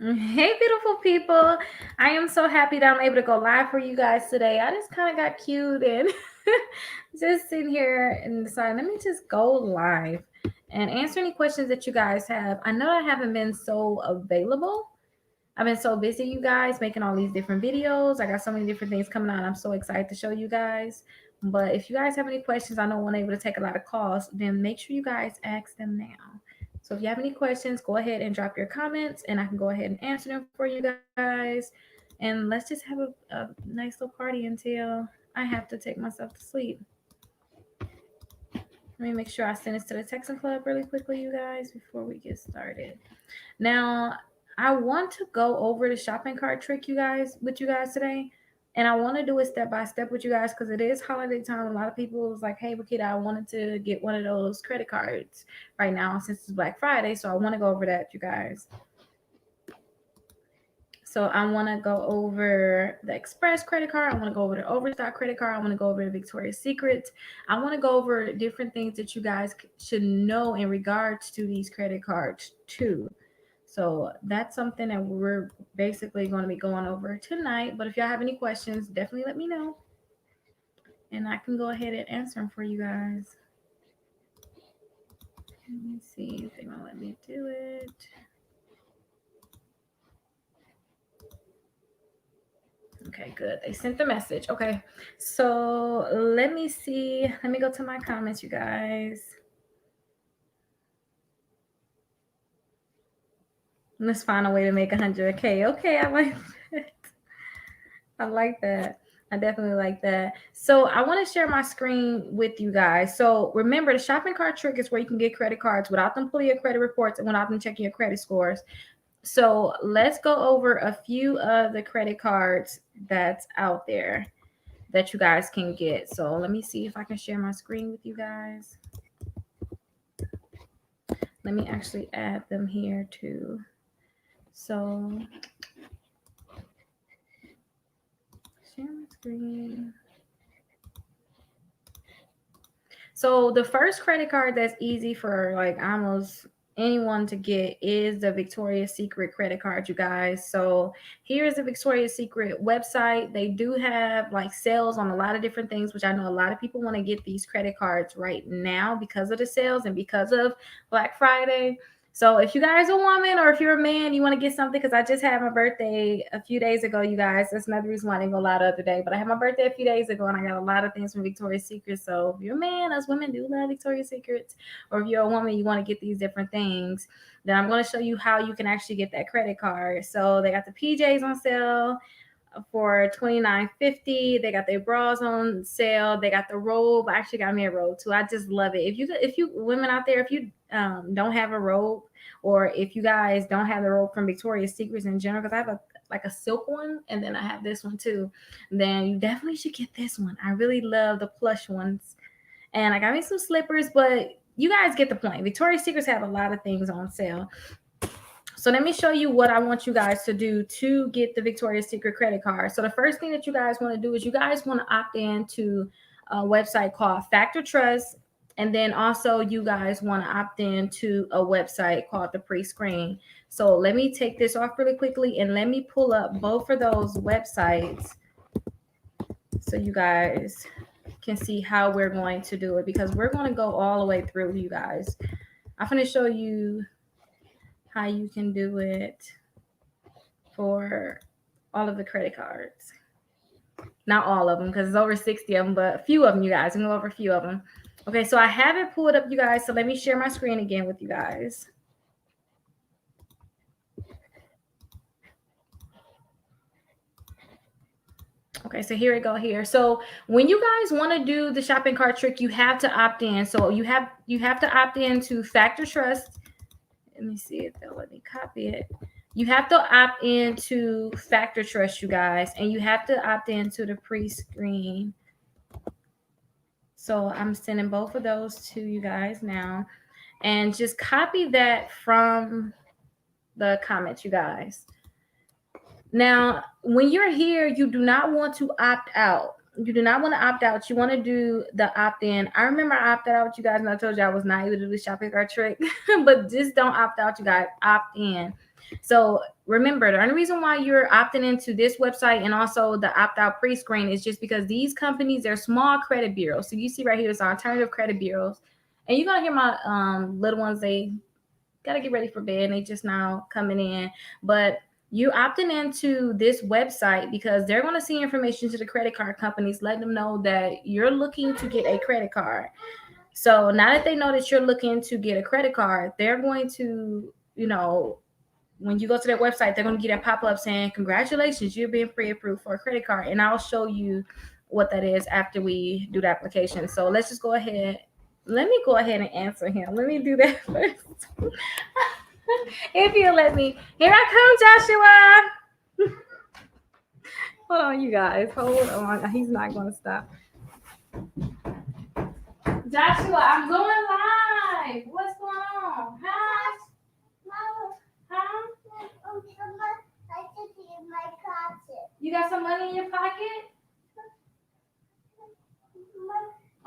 Hey, beautiful people. I am so happy that I'm able to go live for you guys today. I just kind of got cute and just sitting here and decided, let me just go live and answer any questions that you guys have. I know I haven't been so available. I've been so busy, you guys, making all these different videos. I got so many different things coming out. I'm so excited to show you guys. But if you guys have any questions, I know I'm able to take a lot of calls, then make sure you guys ask them now. So if you have any questions, go ahead and drop your comments and I can go ahead and answer them for you guys. And let's just have a nice little party until I have to take myself to sleep. Let me make sure I send this to the Texan Club really quickly, you guys, before we get started. Now, I want to go over the shopping cart trick, you guys, with you guys today. And I want to do it step by step with you guys because it is holiday time. A lot of people was like, hey, Rickita, I wanted to get one of those credit cards right now since it's Black Friday. So I want to go over that, you guys. So I want to go over the Express credit card. I want to go over the Overstock credit card. I want to go over the Victoria's Secret. I want to go over different things that you guys should know in regards to these credit cards too. So that's something that we're basically going to be going over tonight. But if y'all have any questions, definitely let me know. And I can go ahead and answer them for you guys. Let me see if they're going to let me do it. Okay, good. They sent the message. Okay. So let me see. Let me go to my comments, you guys. Let's find a way to make 100K. Okay, I like that. I like that. I definitely like that. So I want to share my screen with you guys. So remember, the shopping cart trick is where you can get credit cards without them pulling your credit reports and without them checking your credit scores. So let's go over a few of the credit cards that's out there that you guys can get. So let me see if I can share my screen with you guys. Let me actually add them here too. So share my screen. So the first credit card that's easy for like almost anyone to get is the Victoria's Secret credit card, you guys. So here's the Victoria's Secret website. They do have like sales on a lot of different things, which I know a lot of people want to get these credit cards right now because of the sales and because of Black Friday. So if you guys are a woman or if you're a man, you want to get something, because I just had my birthday a few days ago, you guys. That's another reason why I didn't go live the other day. But I had my birthday a few days ago and I got a lot of things from Victoria's Secret. So if you're a man, us women do love Victoria's Secrets, or if you're a woman, you want to get these different things, then I'm going to show you how you can actually get that credit card. So they got the PJs on sale for $29.50. They got their bras on sale. They got the robe. I actually got me a robe too. I just love it. If you women out there, if you don't have a robe, or if you guys don't have the robe from Victoria's Secrets in general, because I have a like a silk one and then I have this one too, then you definitely should get this one. I really love the plush ones. And I got me some slippers, but you guys get the point. Victoria's Secrets have a lot of things on sale. So let me show you what I want you guys to do to get the Victoria's Secret credit card. So the first thing that you guys want to do is you guys want to opt in to a website called Factor Trust. And then also you guys want to opt in to a website called the Pre-Screen. So let me take this off really quickly and let me pull up both of those websites so you guys can see how we're going to do it, because we're going to go all the way through, you guys. I'm going to show you how you can do it for all of the credit cards. Not all of them, because it's over 60 of them, but a few of them, you guys. I'm going to go over a few of them. Okay, so I have it pulled up, you guys. So let me share my screen again with you guys. Okay, so here we go here. So when you guys want to do the shopping cart trick, you have to opt in. So you have to opt in to Factor Trust. Let me see if they'll let me copy it. You have to opt into Factor Trust, you guys, and you have to opt into the Pre-Screen. So I'm sending both of those to you guys now, and just copy that from the comments, you guys. Now, when you're here, you do not want to opt out. You do not want to opt out. You want to do the opt in. I remember I opted out, you guys, and I told you I was not able to do the shopping cart trick, but just don't opt out, you guys. Opt in. So remember, the only reason why you're opting into this website and also the opt-out pre-screen is just because these companies, they're small credit bureaus. So you see right here, it's alternative credit bureaus. And you're going to hear my little ones, they got to get ready for bed. And they just now coming in. But you opting into this website because they're going to see information to the credit card companies, letting them know that you're looking to get a credit card. So now that they know that you're looking to get a credit card, they're going to, when you go to their website, they're going to get a pop-up saying, congratulations, you're being pre-approved for a credit card. And I'll show you what that is after we do the application. So let's just go ahead. Let me go ahead and answer him. Let me do that first. If you'll let me. Here I come, Joshua. Hold on, you guys. Hold on. He's not going to stop. Joshua, I'm going live. What's going on? Hi. Huh? You got some money in your pocket?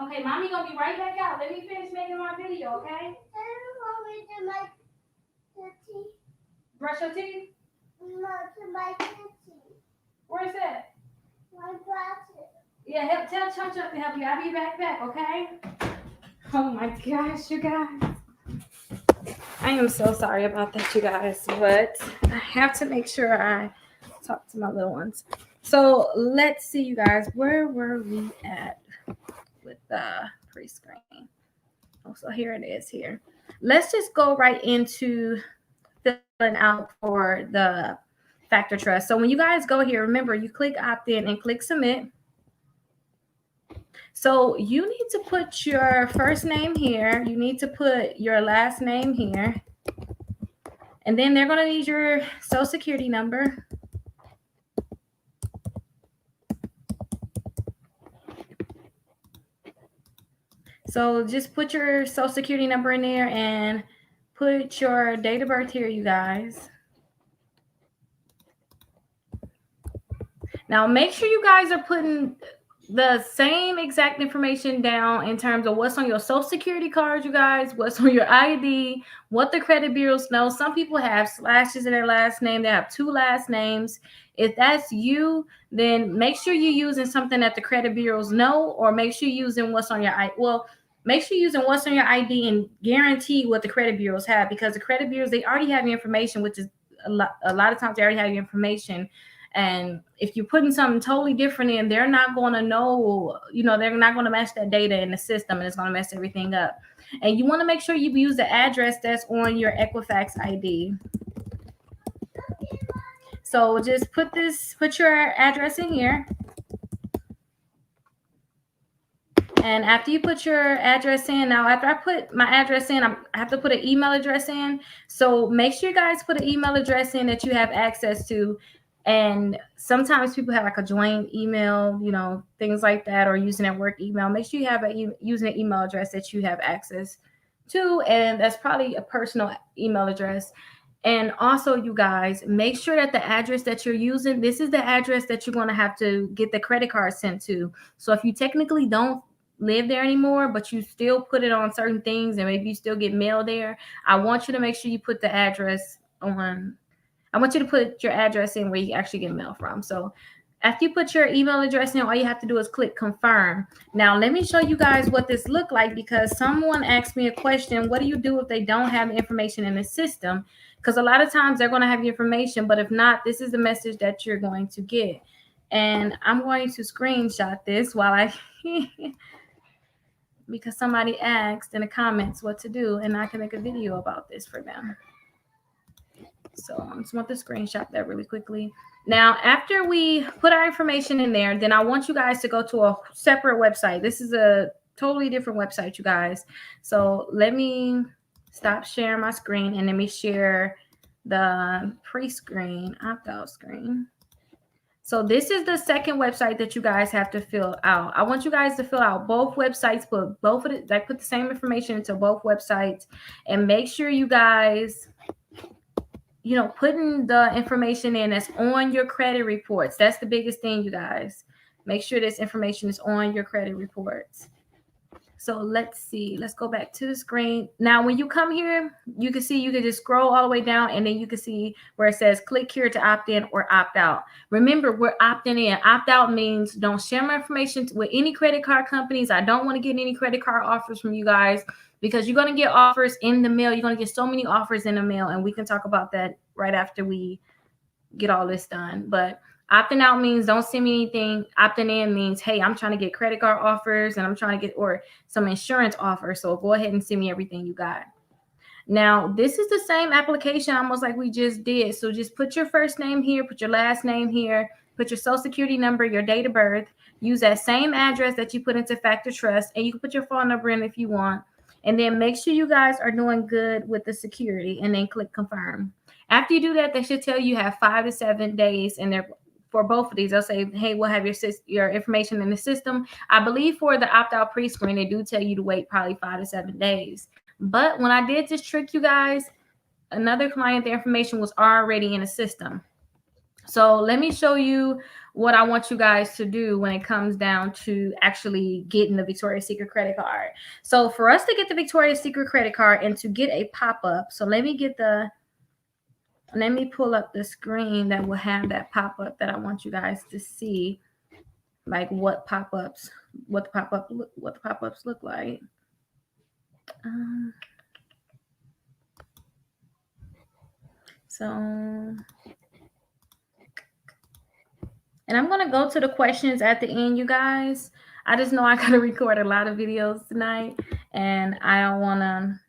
Okay, mommy gonna be right back out. Let me finish making my video, okay? Brush your teeth? No, to my kitchen. Where's that? My closet. Yeah, tell Chum Chum to help you. I'll be back, okay? Oh my gosh, you guys. I am so sorry about that, you guys, but I have to make sure I talk to my little ones. So let's see, you guys, where were we at with the pre-screen? Oh, so here it is here. Let's just go right into filling out for the Factor Trust. So when you guys go here, remember, you click opt-in and click submit. So you need to put your first name here. You need to put your last name here. And then they're going to need your social security number. So just put your social security number in there and put your date of birth here, you guys. Now make sure you guys are putting the same exact information down in terms of what's on your social security card, you guys, what's on your ID, what the credit bureaus know. Some people have slashes in their last name. They have two last names. If that's you, then make sure you're using something that the credit bureaus know, or make sure you're using what's on your ID. Well, make sure you're using what's on your ID and guarantee what the credit bureaus have, because the credit bureaus, they already have the information, which is a lot of times they already have the information. And if you're putting something totally different in, they're not going to know, they're not going to match that data in the system, and it's going to mess everything up. And you want to make sure you use the address that's on your Equifax ID. So just put your address in here. And after you put your address in, now after I put my address in, I have to put an email address in. So make sure you guys put an email address in that you have access to. And sometimes people have like a joint email, things like that, or using their work email. Make sure you have using an email address that you have access to, and that's probably a personal email address. And also, you guys, make sure that the address that you're using, this is the address that you're going to have to get the credit card sent to. So if you technically don't live there anymore, but you still put it on certain things and maybe you still get mail there, I want you to make sure you put the address on. I want you to put your address in where you actually get mail from. So after you put your email address in, all you have to do is click confirm. Now, let me show you guys what this looked like, because someone asked me a question, what do you do if they don't have the information in the system? Because a lot of times they're going to have the information, but if not, this is the message that you're going to get. And I'm going to screenshot this while I, because somebody asked in the comments what to do, and I can make a video about this for them. So I just want to screenshot that really quickly. Now, after we put our information in there, then I want you guys to go to a separate website. This is a totally different website, you guys. So let me stop sharing my screen and let me share the pre-screen, opt-out screen. So this is the second website that you guys have to fill out. I want you guys to fill out both websites, put the same information into both websites, and make sure you guys, putting the information in that's on your credit reports. That's the biggest thing, you guys. Make sure this information is on your credit reports. So let's see. Let's go back to the screen. Now, when you come here, you can see you can just scroll all the way down and then you can see where it says click here to opt in or opt out. Remember, we're opting in. Opt out means don't share my information with any credit card companies. I don't want to get any credit card offers from you guys because you're going to get offers in the mail. You're going to get so many offers in the mail, and we can talk about that right after we get all this done. But opting out means don't send me anything. Opting in means, hey, I'm trying to get credit card offers and I'm trying to get or some insurance offers. So go ahead and send me everything you got. Now, this is the same application almost like we just did. So just put your first name here, put your last name here, put your social security number, your date of birth, use that same address that you put into Factor Trust, and you can put your phone number in if you want. And then make sure you guys are doing good with the security and then click confirm. After you do that, they should tell you have 5 to 7 days in there for both of these. They'll say, hey, we'll have your information in the system. I believe for the opt-out pre-screen, they do tell you to wait probably 5 to 7 days. But when I did this trick, you guys, another client, the information was already in the system. So let me show you what I want you guys to do when it comes down to actually getting the Victoria's Secret credit card. So for us to get the Victoria's Secret credit card and to get a pop-up, so let me pull up the screen that will have that pop-up that I want you guys to see, like what the pop-ups look like. And I'm going to go to the questions at the end, you guys. I just know I got to record a lot of videos tonight, and I don't want to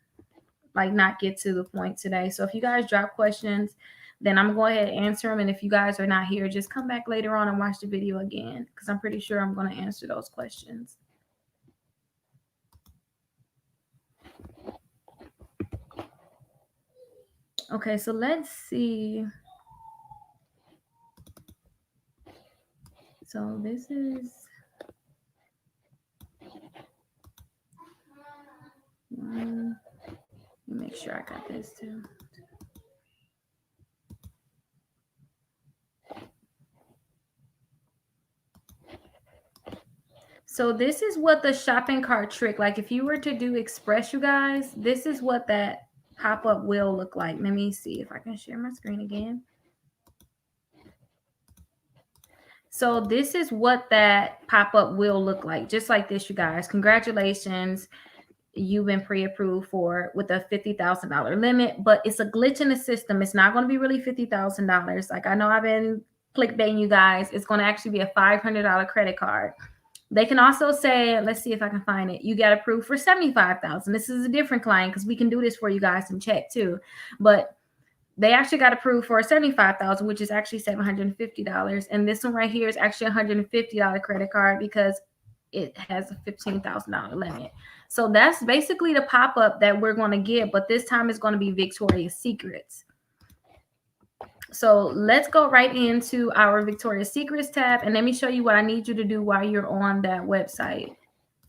not get to the point today. So if you guys drop questions, then I'm going to go ahead and answer them. And if you guys are not here, just come back later on and watch the video again, because I'm pretty sure I'm going to answer those questions. Okay, so let's see. So this is one. Let me make sure I got this too. So this is what the shopping cart trick, like if you were to do Express, you guys, this is what that pop-up will look like. Let me see if I can share my screen again. So this is what that pop-up will look like, just like this, you guys. Congratulations. You've been pre-approved for with a $50,000 limit, but it's a glitch in the system. It's not going to be really $50,000. Like I know I've been clickbaiting you guys. It's going to actually be a $500 credit card. They can also say, let's see if I can find it. You got approved for $75,000. This is a different client because we can do this for you guys and check too. But they actually got approved for $75,000, which is actually $750. And this one right here is actually a $150 credit card because it has a $15,000 limit. So that's basically the pop-up that we're going to get, but this time it's going to be Victoria's Secrets. So let's go right into our Victoria's Secrets tab, and let me show you what I need you to do while you're on that website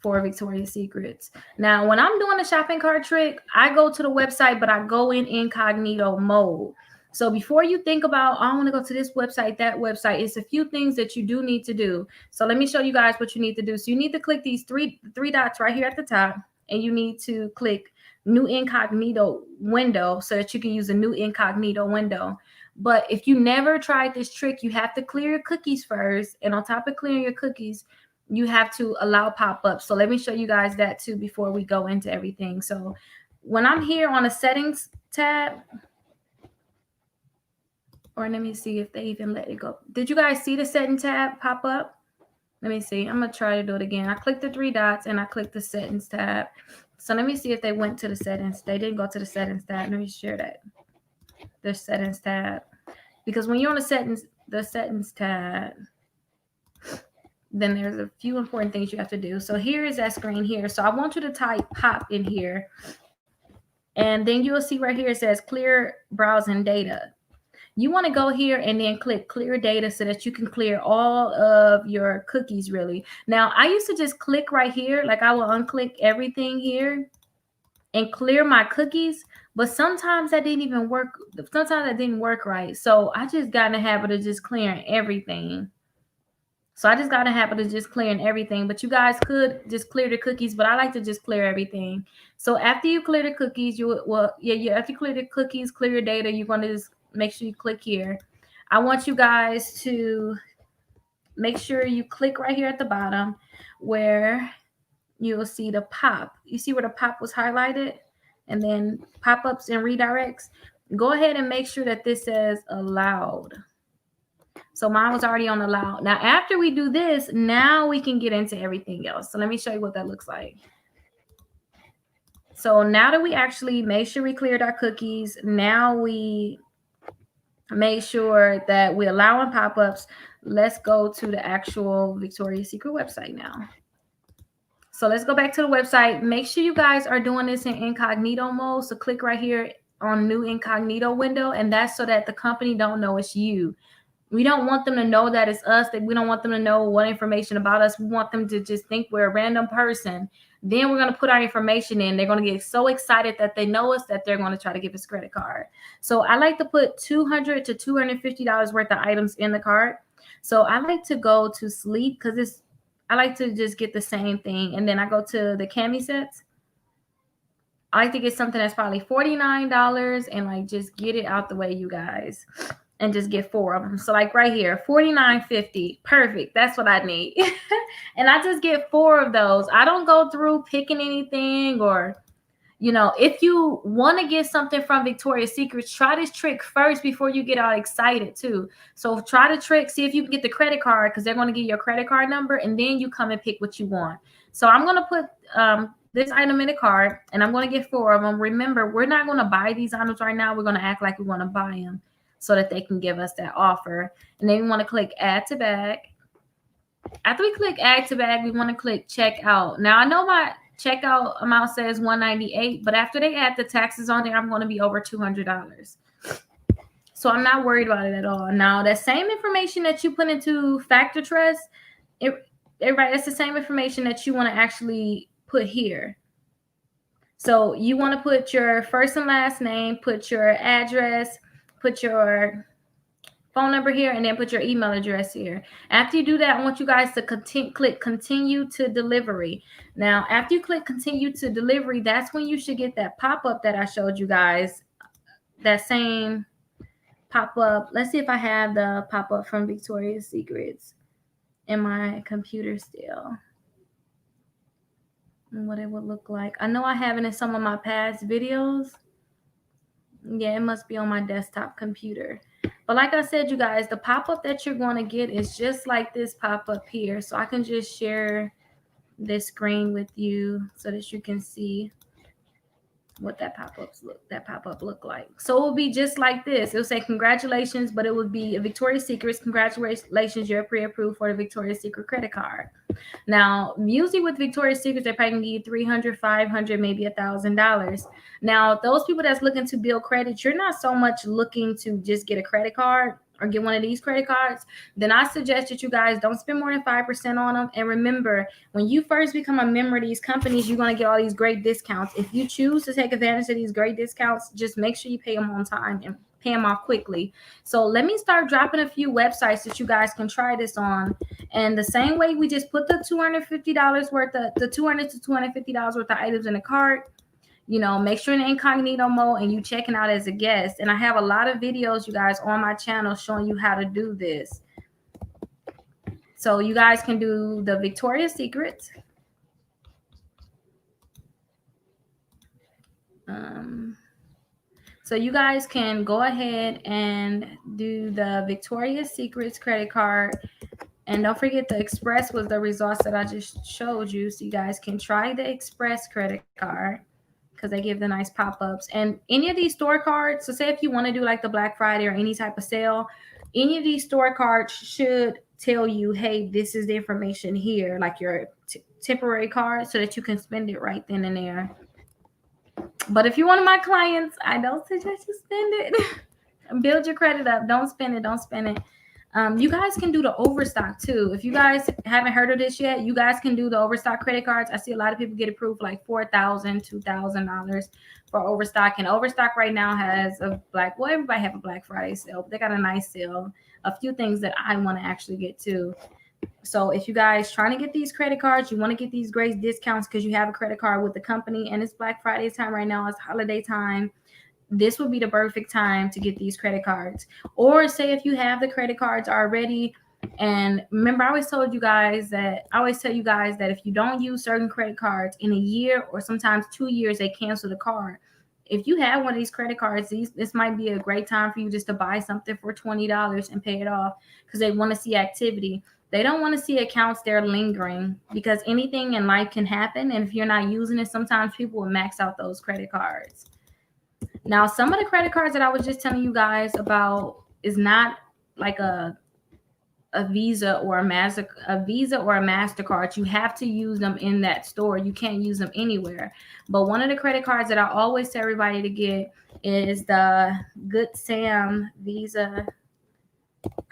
for Victoria's Secrets. Now, when I'm doing the shopping cart trick, I go to the website, but I go in incognito mode. So before you think about, oh, I want to go to this website, that website, it's a few things that you do need to do. So let me show you guys what you need to do. So you need to click these three dots right here at the top, and you need to click new incognito window so that you can use a new incognito window. But if you never tried this trick, you have to clear your cookies first. And on top of clearing your cookies, you have to allow pop-ups. So let me show you guys that too before we go into everything. So when I'm here on the settings tab, or let me see if they even let it go. Did you guys see the setting tab pop up? Let me see. I'm going to try to do it again. I clicked the three dots and I clicked the settings tab. So let me see if they went to the settings. They didn't go to the settings tab. Let me share that. The settings tab, because when you're on the settings tab, then there's a few important things you have to do. So here is that screen here. So I want you to type pop in here, and then you'll see right here it says clear browsing data. You want to go here and then click clear data so that you can clear all of your cookies really. Now I used to just click right here, like I will unclick everything here and clear my cookies, but sometimes that didn't even work. Sometimes that didn't work right. So I just got in the habit of just clearing everything. So I just got a habit of just clearing everything, but you guys could just clear the cookies, but I like to just clear everything. So after you clear the cookies, after you clear the cookies, clear your data, you're going to just make sure you click here. I want you guys to make sure you click right here at the bottom where you'll see the pop. You see where the pop was highlighted and then pop-ups and redirects? Go ahead and make sure that this says allowed. So mine was already on allow. Now, after we do this, now we can get into everything else. So let me show you what that looks like. So now that we actually made sure we cleared our cookies, now we made sure that we're allowing pop-ups. Let's go to the actual Victoria's Secret website now. So let's go back to the website. Make sure you guys are doing this in incognito mode. So click right here on new incognito window, and that's so that the company don't know it's you. We don't want them to know that it's us, that we don't want them to know what information about us. We want them to just think we're a random person. Then we're going to put our information in. They're going to get so excited that they know us that they're going to try to give us a credit card. So I like to put $200 to $250 worth of items in the cart. So I like to go to sleep because I like to just get the same thing. And then I go to the cami sets. I like to get something that's probably $49 and like just get it out the way, you guys. And just get 4 of them. So like right here, $49.50. Perfect. That's what I need. And I just get 4 of those. I don't go through picking anything or, you know, if you want to get something from Victoria's Secret, try this trick first before you get all excited too. So try the trick, see if you can get the credit card because they're going to give you your credit card number and then you come and pick what you want. So I'm going to put this item in the cart and I'm going to get 4 of them. Remember, we're not going to buy these items right now. We're going to act like we want to buy them so that they can give us that offer. And then we want to click add to bag. After we click add to bag, we want to click checkout. Now I know my checkout amount says $198, but after they add the taxes on there, I'm going to be over $200. So I'm not worried about it at all. Now that same information that you put into Factor Trust, everybody, it's the same information that you want to actually put here. So you want to put your first and last name, put your address, put your phone number here, and then put your email address here. After you do that, I want you guys to click continue to delivery. Now, after you click continue to delivery, that's when you should get that pop-up that I showed you guys. That same pop-up. Let's see if I have the pop-up from Victoria's Secrets in my computer still. And what it would look like. I know I have it in some of my past videos. Yeah, it must be on my desktop computer. But like I said, you guys, the pop-up that you're going to get is just like this pop-up here. So I can just share this screen with you so that you can see what that pop-up look like. So it will be just like this. It'll say congratulations, but it would be a Victoria's Secret. Congratulations, you're pre-approved for the Victoria's Secret credit card. Now, usually with Victoria's Secret, they're probably going to give you $300, $500, maybe $1,000. Now, those people that's looking to build credit, you're not so much looking to just get a credit card or get one of these credit cards, then I suggest that you guys don't spend more than 5% on them. And remember, when you first become a member of these companies, you're going to get all these great discounts. If you choose to take advantage of these great discounts, just make sure you pay them on time and pay them off quickly. So let me start dropping a few websites that you guys can try this on. And the same way we just put the $250 worth of the $200 to $250 worth of items in the cart, you know, make sure in incognito mode and you checking out as a guest. And I have a lot of videos, you guys, on my channel showing you how to do this. So you guys can do the Victoria's Secret. So you guys can go ahead and do the Victoria's Secrets credit card. And don't forget the Express was the results that I just showed you. So you guys can try the Express credit card because they give the nice pop-ups. And any of these store cards, so say if you want to do like the Black Friday or any type of sale, any of these store cards should tell you, hey, this is the information here, like your temporary card, so that you can spend it right then and there. But if you're one of my clients, I don't suggest you spend it. Build your credit up. Don't spend it. Don't spend it. You guys can do the overstock too. If you guys haven't heard of this yet, you guys can do the overstock credit cards. I see a lot of people get approved like $4,000, $2,000 for overstock. And overstock right now has a everybody have a Black Friday sale. But they got a nice sale. A few things that I want to actually get too. So if you guys trying to get these credit cards, you want to get these great discounts because you have a credit card with the company and it's Black Friday time right now, it's holiday time, this would be the perfect time to get these credit cards. Or say if you have the credit cards already, and remember I always tell you guys that if you don't use certain credit cards in a year or sometimes 2 years, they cancel the card. If you have one of these credit cards, this might be a great time for you just to buy something for $20 and pay it off because they want to see activity. They don't want to see accounts there lingering because anything in life can happen. And if you're not using it, sometimes people will max out those credit cards. Now, some of the credit cards that I was just telling you guys about is not like a Visa or a MasterCard. You have to use them in that store. You can't use them anywhere. But one of the credit cards that I always tell everybody to get is the Good Sam Visa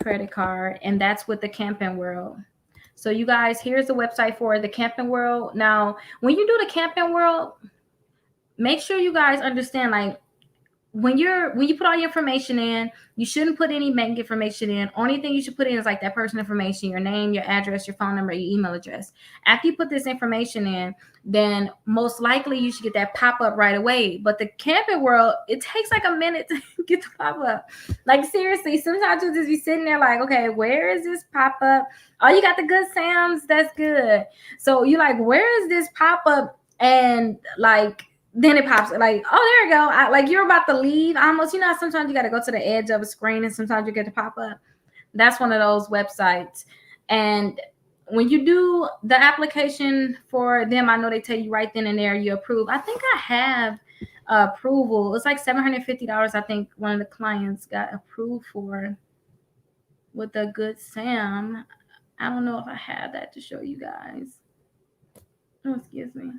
credit card, and that's with the Camping World. So you guys, here's the website for the Camping World. Now, when you do the Camping World, make sure you guys understand, like, when you put all your information in, you shouldn't put any bank information in. Only thing you should put in is like that person information, your name, your address, your phone number, your email address. After you put this information in, then most likely you should get that pop-up right away. But the Camping World, it takes like a minute to get the pop-up. Like, seriously, sometimes you'll just be sitting there like, okay, where is this pop-up? Oh, you got the Good Sam's, that's good. So you like, where is this pop-up? And like, then it pops like, oh, there you go. Like you're about to leave almost. Sometimes you got to go to the edge of a screen and sometimes you get to pop up. That's one of those websites. And when you do the application for them, I know they tell you right then and there you approve. I think I have approval. It's like $750. I think one of the clients got approved for with the Good Sam. I don't know if I have that to show you guys. Oh, excuse me.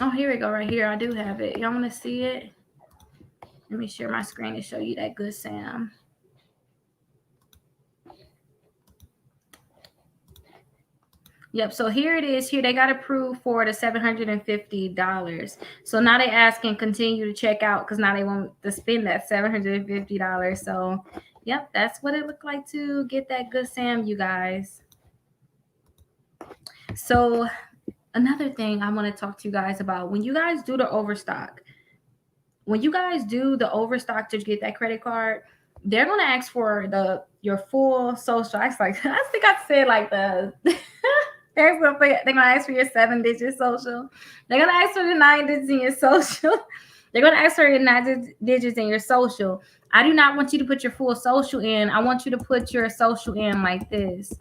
Oh, here we go, right here. I do have it. Y'all want to see it? Let me share my screen to show you that Good Sam. Yep, so here it is. Here they got approved for the $750. So now they asking continue to check out because now they want to spend that $750. So, yep, that's what it looked like to get that Good Sam, you guys. So another thing I want to talk to you guys about, when you guys do the overstock, to get that credit card, they're gonna ask for your full social. I think I said like they're gonna ask for your 7-digit social. They're gonna ask for the 9 digits in your social. They're gonna ask for your 9 digits in your social. I do not want you to put your full social in. I want you to put your social in like this.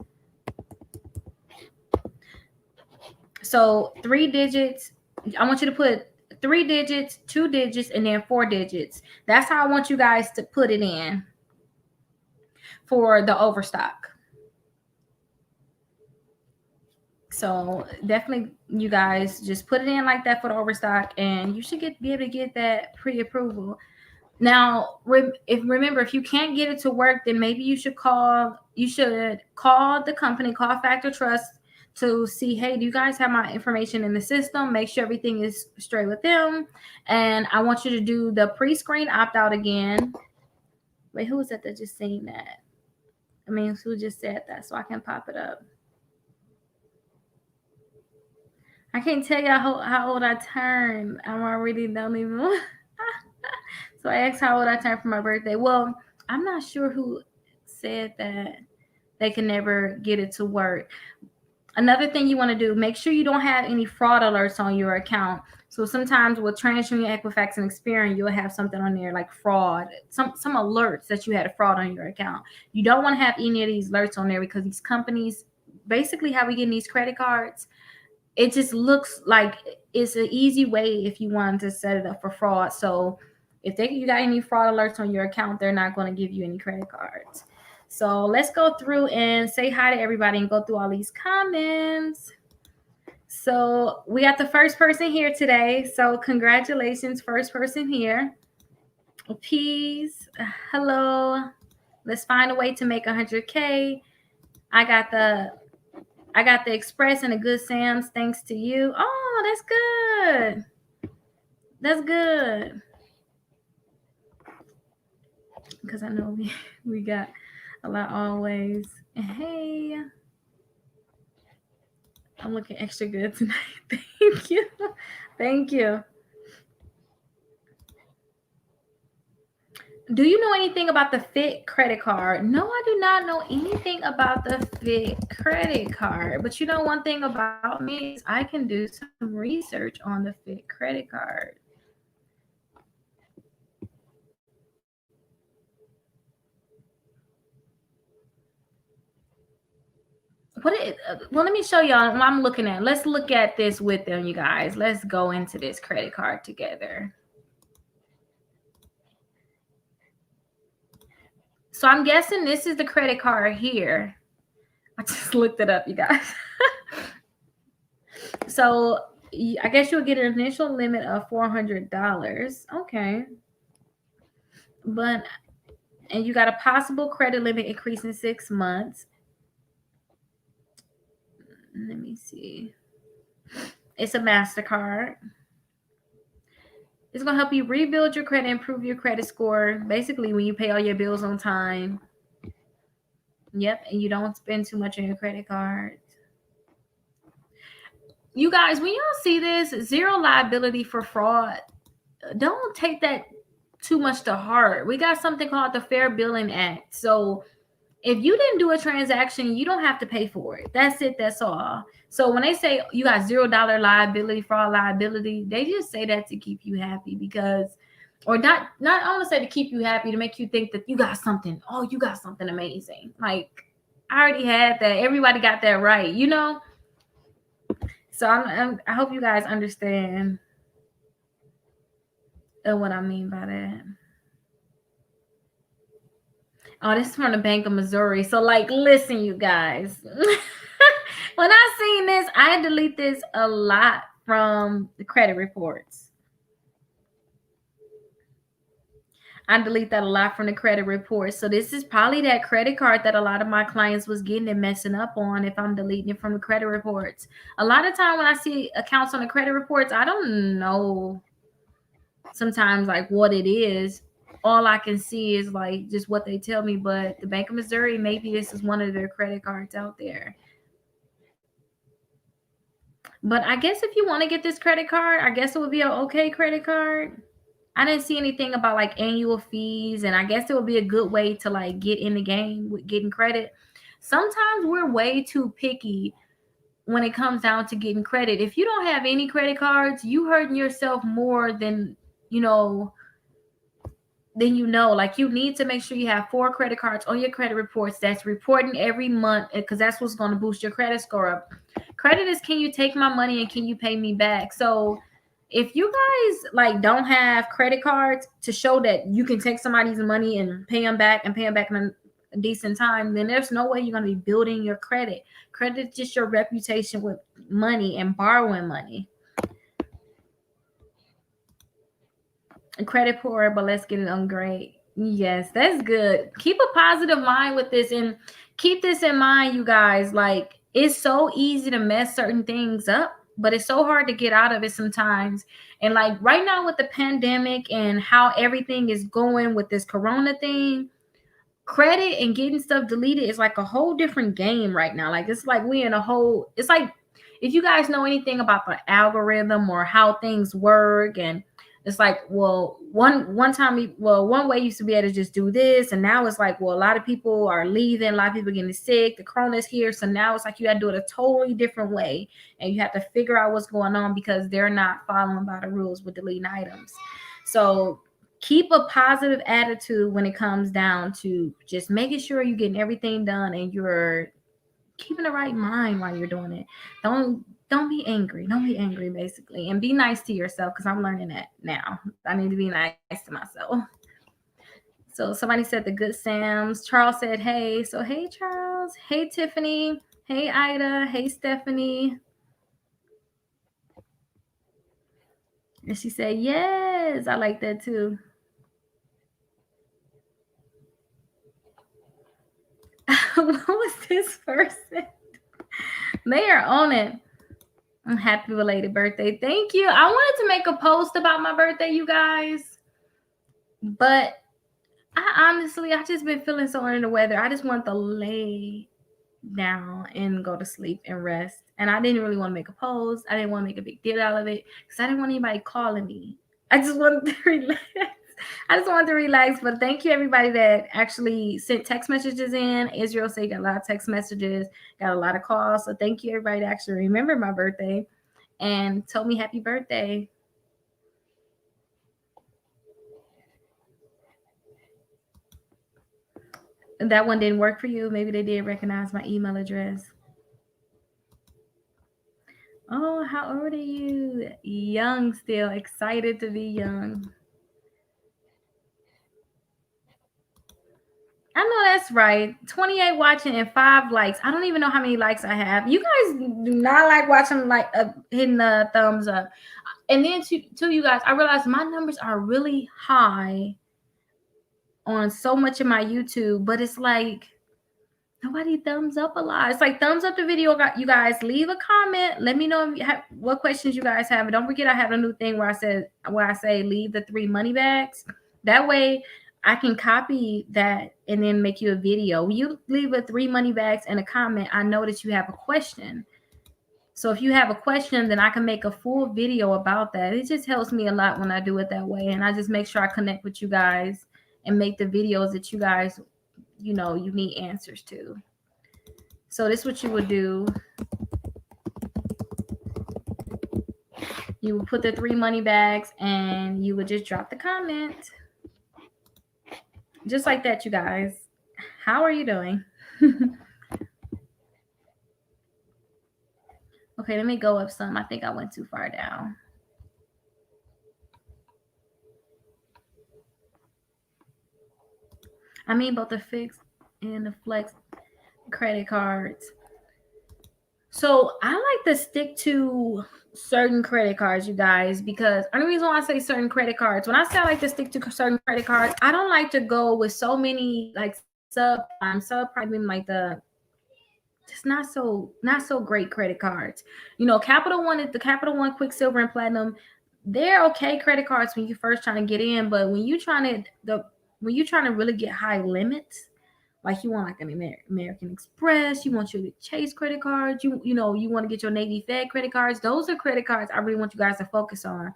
So 3 digits. I want you to put 3 digits, 2 digits, and then 4 digits. That's how I want you guys to put it in for the overstock. So definitely, you guys just put it in like that for the overstock, and you should be able to get that pre-approval. Now, remember, if you can't get it to work, then maybe you should call the company, call Factor Trust, to see, hey, do you guys have my information in the system? Make sure everything is straight with them. And I want you to do the pre-screen opt-out again. Wait, who was that just saying that? I mean, who just said that? So I can pop it up. I can't tell you how old I turned. I already don't even. So I asked how old I turned for my birthday. Well, I'm not sure who said that they can never get it to work. Another thing you want to do, make sure you don't have any fraud alerts on your account. So sometimes with TransUnion, Equifax, and Experian, you'll have something on there like fraud, some alerts that you had a fraud on your account. You don't want to have any of these alerts on there because these companies, basically how we get these credit cards, it just looks like it's an easy way if you want to set it up for fraud. So if you got any fraud alerts on your account, they're not going to give you any credit cards. So let's go through and say hi to everybody and go through all these comments. So we got the first person here today. So congratulations, first person here. Peace. Hello. Let's find a way to make 100K. I got the Express and the Good Sam's thanks to you. Oh, that's good. That's good. because I know we got a lot always. Hey, I'm looking extra good tonight. Thank you. Thank you. Do you know anything about the Fit credit card? No, I do not know anything about the Fit credit card. But you know, one thing about me is I can do some research on the Fit credit card. Well, let me show y'all what I'm looking at. Let's look at this with them, you guys. Let's go into this credit card together. So I'm guessing this is the credit card here. I just looked it up, you guys. So I guess you'll get an initial limit of $400. Okay. But and you got a possible credit limit increase in 6 months. Let me see. It's a MasterCard. It's gonna help you rebuild your credit, improve your credit score. Basically, when you pay all your bills on time. Yep, and you don't spend too much on your credit cards. You guys, when y'all see this, zero liability for fraud, don't take that too much to heart. We got something called the Fair Billing Act. So if you didn't do a transaction, you don't have to pay for it. That's it. That's all. So when they say you got $0 liability, fraud liability, they just say that to keep you happy because, or not I want to say to keep you happy, to make you think that you got something. Oh, you got something amazing. Like I already had that. Everybody got that right, you know. So I hope you guys understand what I mean by that. Oh, this is from the Bank of Missouri. So, like, listen, you guys. When I seen this, I delete this a lot from the credit reports. I delete that a lot from the credit reports. So this is probably that credit card that a lot of my clients was getting and messing up on if I'm deleting it from the credit reports. A lot of time when I see accounts on the credit reports, I don't know sometimes like what it is. All I can see is like just what they tell me. But the Bank of Missouri, maybe this is one of their credit cards out there. But I guess if you want to get this credit card, I guess it would be an okay credit card. I didn't see anything about like annual fees, and I guess it would be a good way to like get in the game with getting credit. Sometimes we're way too picky when it comes down to getting credit. If you don't have any credit cards, you hurting yourself more than you know like you need to make sure you have 4 credit cards on your credit reports that's reporting every month because that's what's going to boost your credit score up. Credit is can you take my money and can you pay me back? So if you guys like don't have credit cards to show that you can take somebody's money and pay them back in a decent time, then there's no way you're going to be building your credit. Credit is just your reputation with money and borrowing money. Credit poor, but let's get it on great. Yes, that's good. Keep a positive mind with this and keep this in mind, you guys. Like, it's so easy to mess certain things up, but it's so hard to get out of it sometimes. And like right now with the pandemic and how everything is going with this corona thing, credit and getting stuff deleted is like a whole different game right now. Like it's like we in a whole it's like if you guys know anything about the algorithm or how things work, and it's like, well, one way used to be able to just do this, and now it's like, well, a lot of people are leaving, a lot of people getting sick, the corona's here, so now it's like you got to do it a totally different way, and you have to figure out what's going on because they're not following by the rules with deleting items. So keep a positive attitude when it comes down to just making sure you're getting everything done and you're keeping the right mind while you're doing it. Don't be angry. Don't be angry, basically, and be nice to yourself because I'm learning that now. I need to be nice to myself. So somebody said the good Sam's. Charles said, hey. So hey, Charles. Hey, Tiffany. Hey, Ida. Hey, Stephanie. And she said, yes. I like that too. What was this person? They are on it. I'm happy belated birthday. Thank you. I wanted to make a post about my birthday, you guys, but honestly, I just been feeling so under the weather. I just want to lay down and go to sleep and rest. And I didn't really want to make a post. I didn't want to make a big deal out of it because I didn't want anybody calling me. I just wanted to relax. I just wanted to relax. But thank you everybody that actually sent text messages in. Israel said got a lot of text messages, got a lot of calls. So thank you everybody that actually remembered my birthday and told me happy birthday. That one didn't work for you. Maybe they did recognize my email address. Oh, how old are you? Young still, excited to be young. I know that's right. 28 watching and 5 likes. I don't even know how many likes I have. You guys do not like watching like hitting the thumbs up. And then to you guys, I realized my numbers are really high on so much of my YouTube, but it's like nobody thumbs up a lot. It's like thumbs up the video. You guys leave a comment. Let me know if you have, what questions you guys have. And don't forget, I have a new thing where I say leave the 3 money bags. That way, I can copy that and then make you a video. When you leave a 3 money bags and a comment, I know that you have a question. So if you have a question, then I can make a full video about that. It just helps me a lot when I do it that way, and I just make sure I connect with you guys and make the videos that you guys you need answers to. So this is what you would do. You would put the 3 money bags and you would just drop the comment. Just like that, you guys. How are you doing? Okay, let me go up some. I think I went too far down. I mean both the fixed and the flex credit cards. So I like to stick to certain credit cards, you guys, because the only reason why I say certain credit cards, when I say I like to stick to certain credit cards, I don't like to go with so many like subprime, like the just not so great credit cards. Capital One is the Capital One, Quicksilver, and Platinum. They're okay credit cards when you're first trying to get in, but when you're trying to really get high limits, like you want like an American Express, you want your Chase credit cards, you want to get your Navy Fed credit cards. Those are credit cards I really want you guys to focus on.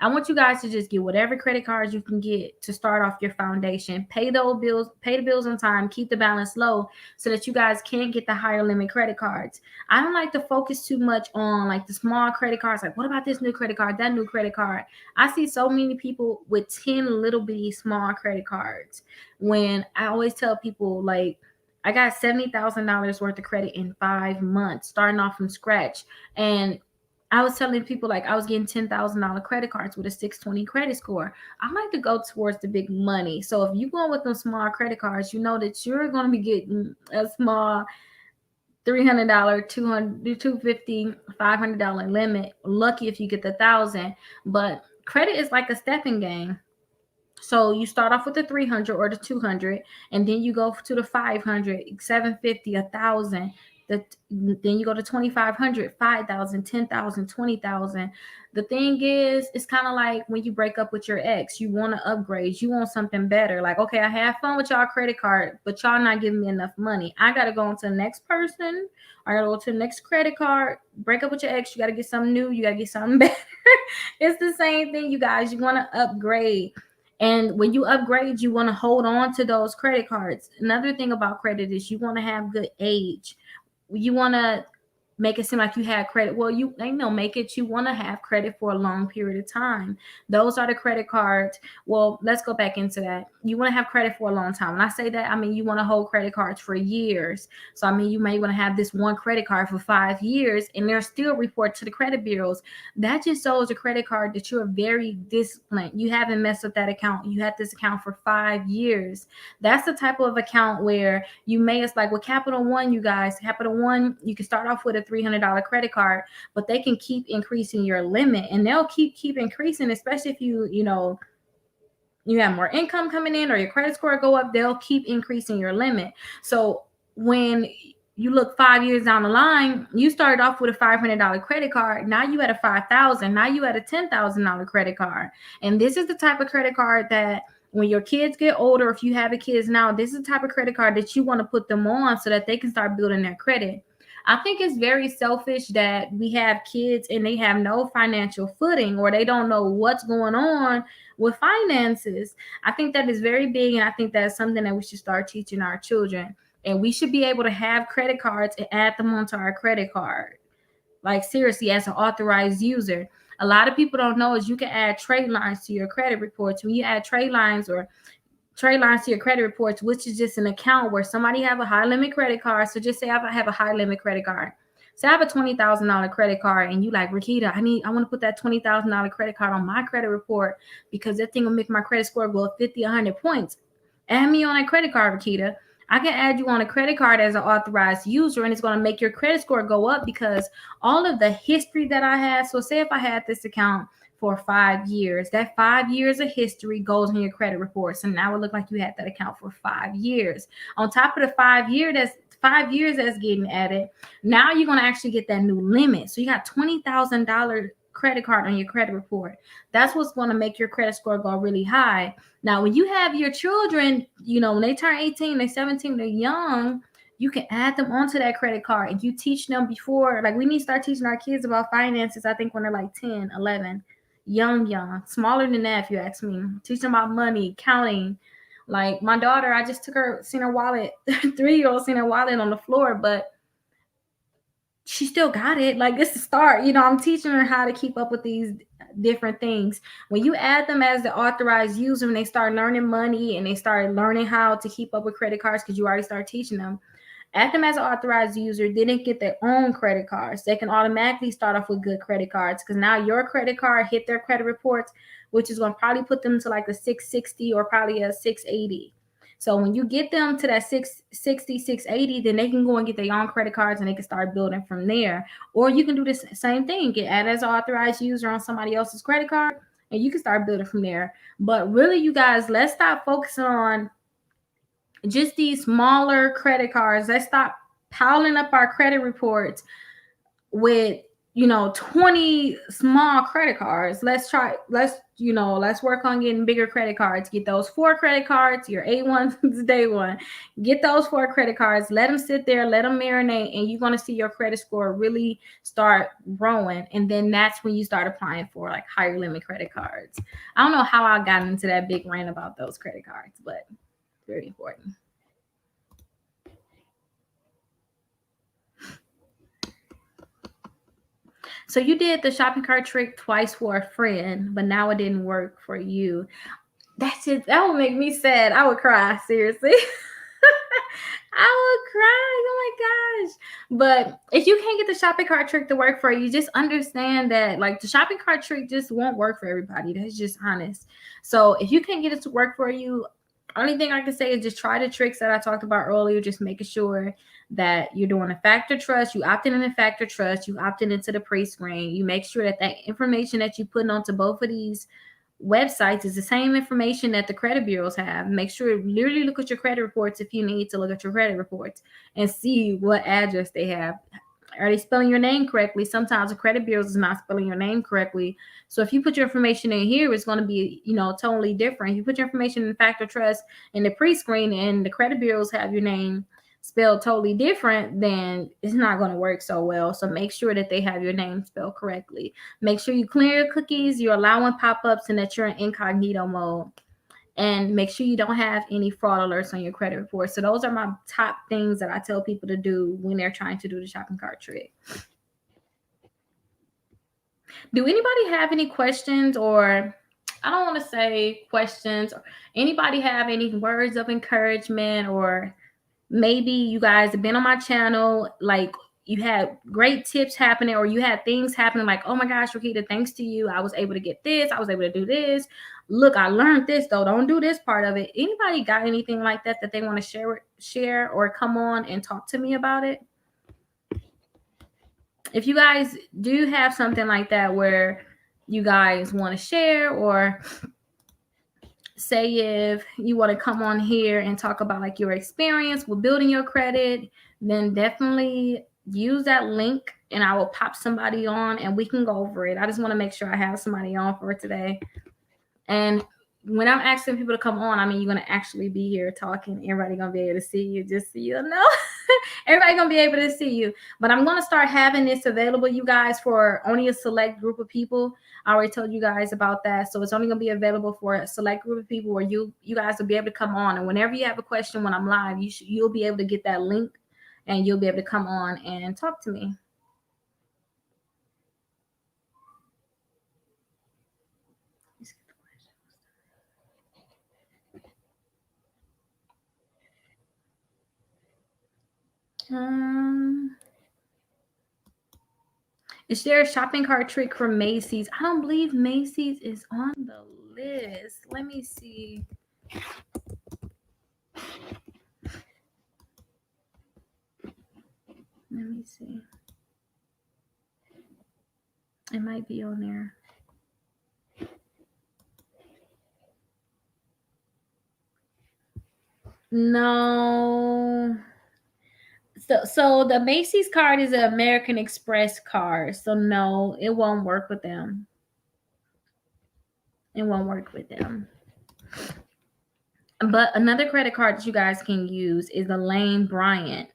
I want you guys to just get whatever credit cards you can get to start off your foundation. Pay the bills on time, keep the balance low so that you guys can get the higher limit credit cards. I don't like to focus too much on like the small credit cards. Like, what about this new credit card, that new credit card? I see so many people with 10 little bitty small credit cards. When I always tell people, like, I got $70,000 worth of credit in 5 months, starting off from scratch. And I was telling people like I was getting $10,000 credit cards with a 620 credit score. I like to go towards the big money. So if you go with them small credit cards, you know that you're going to be getting a small $300, $200, $250, $500 limit. Lucky if you get the 1,000. But credit is like a stepping game. So you start off with the 300 or the 200, and then you go to the 500, 750, 1,000. Then you go to 2,500, 5,000, 10,000, 20,000. The thing is, it's kind of like when you break up with your ex, you want to upgrade, you want something better. Like, okay, I have fun with y'all credit card, but y'all not giving me enough money. I got to go on to the next person. I got to go to the next credit card. Break up with your ex, you got to get something new, you got to get something better. It's the same thing, you guys. You want to upgrade. And when you upgrade, you want to hold on to those credit cards. Another thing about credit is you want to have good age. You want to make it seem like you had credit. Well, you make it, you want to have credit for a long period of time. Those are the credit cards. Well, let's go back into that. You want to have credit for a long time. When I say that, I mean you want to hold credit cards for years. So I mean you may want to have this one credit card for 5 years and they're still report to the credit bureaus. That just shows a credit card that you're very disciplined. You haven't messed with that account. You had this account for 5 years. That's the type of account where you may, it's like with Capital One, you guys, Capital One, you can start off with a $300 credit card, but they can keep increasing your limit, and they'll keep increasing, especially if you have more income coming in or your credit score go up, they'll keep increasing your limit. So when you look 5 years down the line, you started off with a $500 credit card. Now you at a $5,000. Now you at a $10,000 credit card. And this is the type of credit card that when your kids get older, if you have a kids now, this is the type of credit card that you want to put them on so that they can start building their credit. I think it's very selfish that we have kids and they have no financial footing, or they don't know what's going on with finances. I think that is very big, and I think that's something that we should start teaching our children. And we should be able to have credit cards and add them onto our credit card. Like seriously, as an authorized user. A lot of people don't know is you can add trade lines to your credit reports. When you add trade lines to your credit reports, which is just an account where somebody have a high limit credit card. So just say I have a high limit credit card. So I have a $20,000 credit card, and you like, Rickita, I want to put that $20,000 credit card on my credit report because that thing will make my credit score go up 50, 100 points. Add me on that credit card, Rickita. I can add you on a credit card as an authorized user, and it's going to make your credit score go up because all of the history that I had. So say if I had this account for 5 years, that 5 years of history goes in your credit report. So now it look like you had that account for 5 years. On top of the 5 years that's getting added, now you're going to actually get that new limit. So you got $20,000 credit card on your credit report. That's what's going to make your credit score go really high. Now, when you have your children, when they turn 18, they're 17, they're young, you can add them onto that credit card, and you teach them before. Like, we need to start teaching our kids about finances, I think, when they're like 10, 11, young, smaller than that, if you ask me. Teach them about money, counting. Like, my daughter, I just seen her wallet, 3-year-old seen her wallet on the floor, but she still got it. Like, it's the start. I'm teaching her how to keep up with these different things. When you add them as the authorized user and they start learning money and they start learning how to keep up with credit cards, because you already start teaching them, add them as an authorized user, then they get their own credit cards. They can automatically start off with good credit cards, because now your credit card hit their credit reports, which is going to probably put them to like a 660 or probably a 680. So when you get them to that 660, 680, then they can go and get their own credit cards and they can start building from there. Or you can do the same thing, get added as an authorized user on somebody else's credit card, and you can start building from there. But really, you guys, let's stop focusing on just these smaller credit cards. Let's stop piling up our credit reports with 20 small credit cards. Let's work on getting bigger credit cards. Get those 4 credit cards, your A1 day one. Get those 4 credit cards, let them sit there, let them marinate, and you're going to see your credit score really start growing. And then that's when you start applying for like higher limit credit cards. I don't know how I got into that big rant about those credit cards, but very important. So you did the shopping cart trick twice for a friend, but now it didn't work for you. That's it. That would make me sad. I would cry, seriously. I would cry. Oh my gosh. But if you can't get the shopping cart trick to work for you, just understand that like the shopping cart trick just won't work for everybody. That's just honest. So if you can't get it to work for you, only thing I can say is just try the tricks that I talked about earlier, just making sure that you're doing a factor trust, you opted in a factor trust, you opted into the pre-screen, you make sure that that information that you put onto both of these websites is the same information that the credit bureaus have. Make sure you literally look at your credit reports if you need to look at your credit reports and see what address they have. Are they spelling your name correctly? Sometimes the credit bureaus is not spelling your name correctly. So if you put your information in here, it's going to be, totally different. If you put your information in factor trust in the pre-screen and the credit bureaus have your name spelled totally different, then it's not going to work so well. So make sure that they have your name spelled correctly. Make sure you clear your cookies, you're allowing pop-ups, and that you're in incognito mode. And make sure you don't have any fraud alerts on your credit report. So those are my top things that I tell people to do when they're trying to do the shopping cart trick. Do anybody have any questions, or I don't want to say questions, or anybody have any words of encouragement, or maybe you guys have been on my channel, like you had great tips happening, or you had things happening like, oh my gosh, Rickita, thanks to you, I was able to get this, I was able to do this. Look, I learned this though. Don't do this part of it. Anybody got anything like that they want to share or come on and talk to me about it? If you guys do have something like that where you guys want to share, or say if you want to come on here and talk about like your experience with building your credit, then definitely use that link and I will pop somebody on and we can go over it. I just want to make sure I have somebody on for today. And when I'm asking people to come on, I mean, you're going to actually be here talking. Everybody going to be able to see you, just so you know. Everybody going to be able to see you. But I'm going to start having this available, you guys, for only a select group of people. I already told you guys about that. So it's only going to be available for a select group of people where you guys will be able to come on. And whenever you have a question when I'm live, you'll be able to get that link and you'll be able to come on and talk to me. Is there a shopping cart trick for Macy's? I don't believe Macy's is on the list. Let me see. Let me see. It might be on there. No. So the Macy's card is an American Express card. So no, it won't work with them. It won't work with them. But another credit card that you guys can use is the Lane Bryant.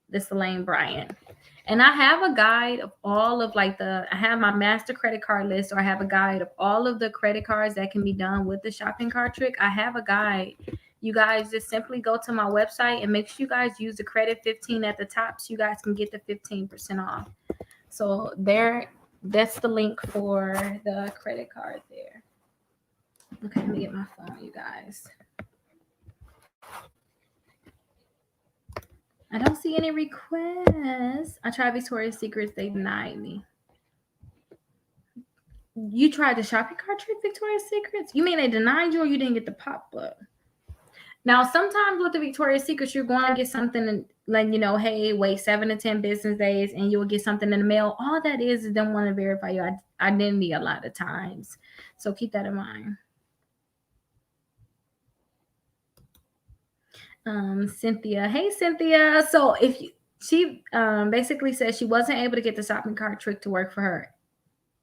This Lane Bryant. And I have a guide of all of I have my master credit card list, or I have a guide of all of the credit cards that can be done with the shopping cart trick. I have a guide. You guys just simply go to my website and make sure you guys use the credit 15 at the top so you guys can get the 15% off. So that's the link for the credit card there. Okay, let me get my phone, you guys. I don't see any requests. I tried Victoria's Secrets. They denied me. You tried the shopping cart trick, Victoria's Secrets? You mean they denied you or you didn't get the pop-up? Now, sometimes with the Victoria's Secrets, you're going to get something like, hey, wait 7 to 10 business days and you'll get something in the mail. All that is them want to verify your identity a lot of times. So keep that in mind. Cynthia. Hey, Cynthia. So she basically said she wasn't able to get the shopping cart trick to work for her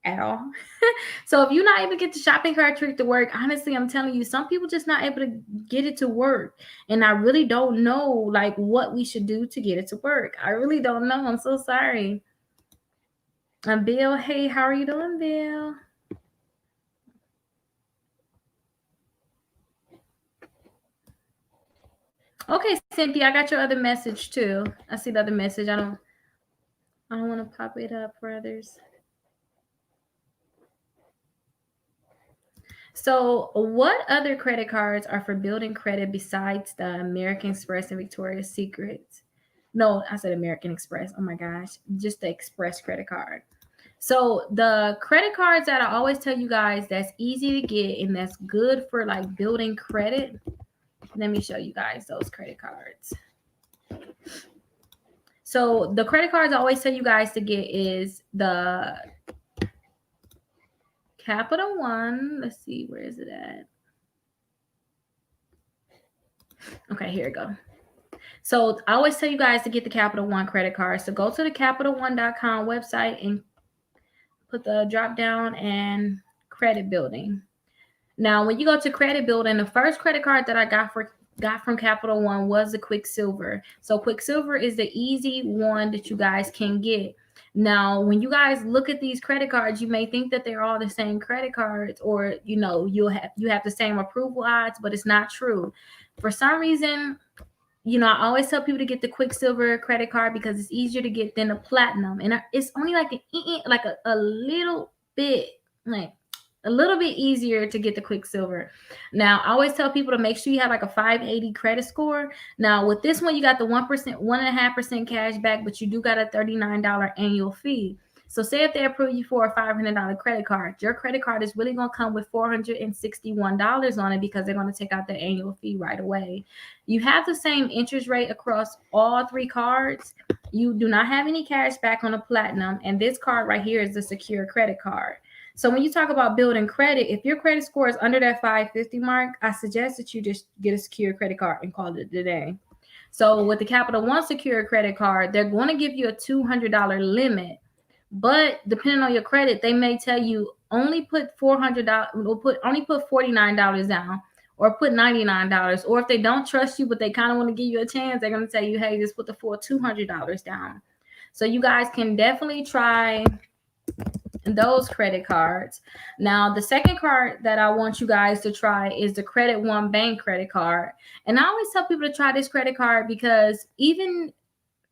at all. So if you're not able to get the shopping cart trick to work, honestly, I'm telling you, some people just not able to get it to work. And I really don't know what we should do to get it to work. I really don't know. I'm so sorry. Bill, hey, how are you doing, Bill? Okay, Cynthia, I got your other message too. I see the other message. I don't want to pop it up for others. So what other credit cards are for building credit besides the American Express and Victoria's Secret? No, I said American Express. Oh my gosh, just the Express credit card. So the credit cards that I always tell you guys that's easy to get and that's good for building credit. Let me show you guys those credit cards. So the credit cards I always tell you guys to get is the Capital One. Let's see, where is it at? Okay, here we go. So I always tell you guys to get the Capital One credit card. So go to the CapitalOne.com website and put the drop down and credit building. Now, when you go to credit building, the first credit card that I got from Capital One was the Quicksilver. So Quicksilver is the easy one that you guys can get. Now, when you guys look at these credit cards, you may think that they're all the same credit cards, or you have the same approval odds, but it's not true. For some reason, I always tell people to get the Quicksilver credit card because it's easier to get than the Platinum, and it's only a little bit a little bit easier to get the Quicksilver. Now, I always tell people to make sure you have a 580 credit score. Now, with this one, you got the 1%, 1.5% cash back, but you do got a $39 annual fee. So say if they approve you for a $500 credit card, your credit card is really going to come with $461 on it because they're going to take out the annual fee right away. You have the same interest rate across all 3 cards. You do not have any cash back on a Platinum, and this card right here is the secure credit card. So when you talk about building credit, if your credit score is under that 550 mark, I suggest that you just get a secure credit card and call it a day. So with the Capital One secure credit card, they're going to give you a $200 limit. But depending on your credit, they may tell you only put $400, only put $49 down, or put $99. Or if they don't trust you but they kind of want to give you a chance, they're going to tell you, hey, just put the full $200 down. So you guys can definitely try those credit cards. Now, the second card that I want you guys to try is the Credit One Bank credit card. And I always tell people to try this credit card because even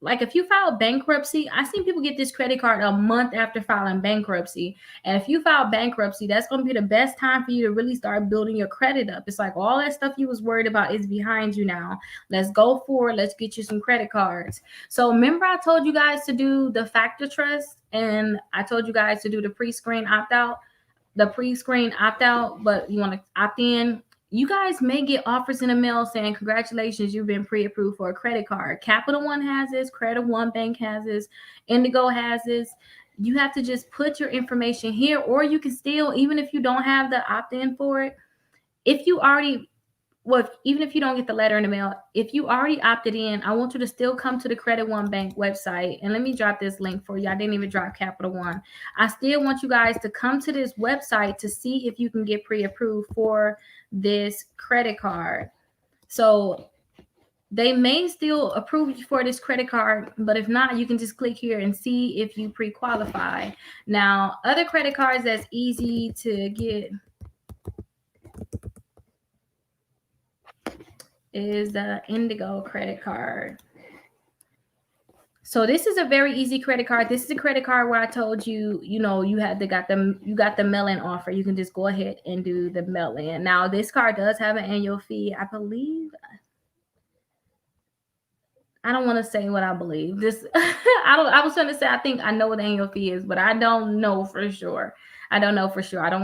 like if you file bankruptcy, I seen people get this credit card a month after filing bankruptcy. And if you file bankruptcy, that's going to be the best time for you to really start building your credit up. It's like all that stuff you was worried about is behind you now. Let's go forward. Let's get you some credit cards. So remember I told you guys to do the factor trust, and I told you guys to do the pre-screen opt-out, but you want to opt in. You guys may get offers in the mail saying, congratulations, you've been pre-approved for a credit card. Capital One has this, Credit One Bank has this, Indigo has this. You have to just put your information here, or you can still, even if you don't have the opt-in for it, if you already, well, even if you don't get the letter in the mail, if you already opted in, I want you to still come to the Credit One Bank website. And let me drop this link for you. I didn't even drop Capital One. I still want you guys to come to this website to see if you can get pre-approved for this credit card. So they may still approve you for this credit card, but if not, you can just click here and see if you pre-qualify. Now, other credit cards that's easy to get is the Indigo credit card. So this is a very easy credit card. This is a credit card where I told you, you got the mail-in offer. You can just go ahead and do the mail-in. Now this card does have an annual fee, I believe. I don't want to say what I believe. This I was trying to say I think I know what the annual fee is, but I don't know for sure. I don't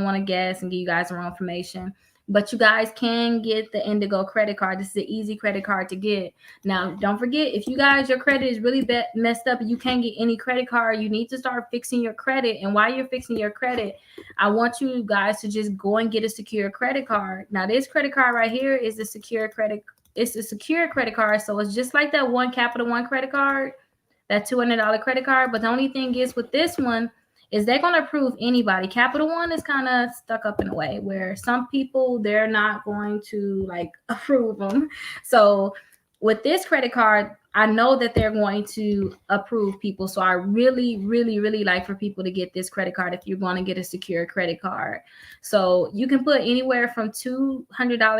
want to guess and give you guys the wrong information. But you guys can get the Indigo credit card. This is an easy credit card to get. Now, don't forget, if you guys, your credit is really messed up and you can't get any credit card, you need to start fixing your credit. And while you're fixing your credit, I want you guys to just go and get a secure credit card. Now, this credit card right here is a secure credit. It's a secure credit card. So it's just like that one Capital One credit card, that $200 credit card. But the only thing is with this one, is they're going to approve anybody. Capital One is kind of stuck up in a way where some people, they're not going to like approve them. So with this credit card, I know that they're going to approve people. So I really, really, really like for people to get this credit card if you're going to get a secure credit card. So you can put anywhere from $200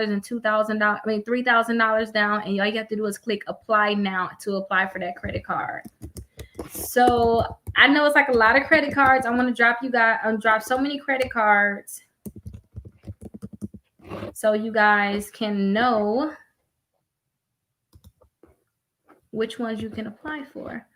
and $3,000 down. And all you have to do is click apply now to apply for that credit card. So I know it's like a lot of credit cards. I'm going to drop so many credit cards so you guys can know which ones you can apply for.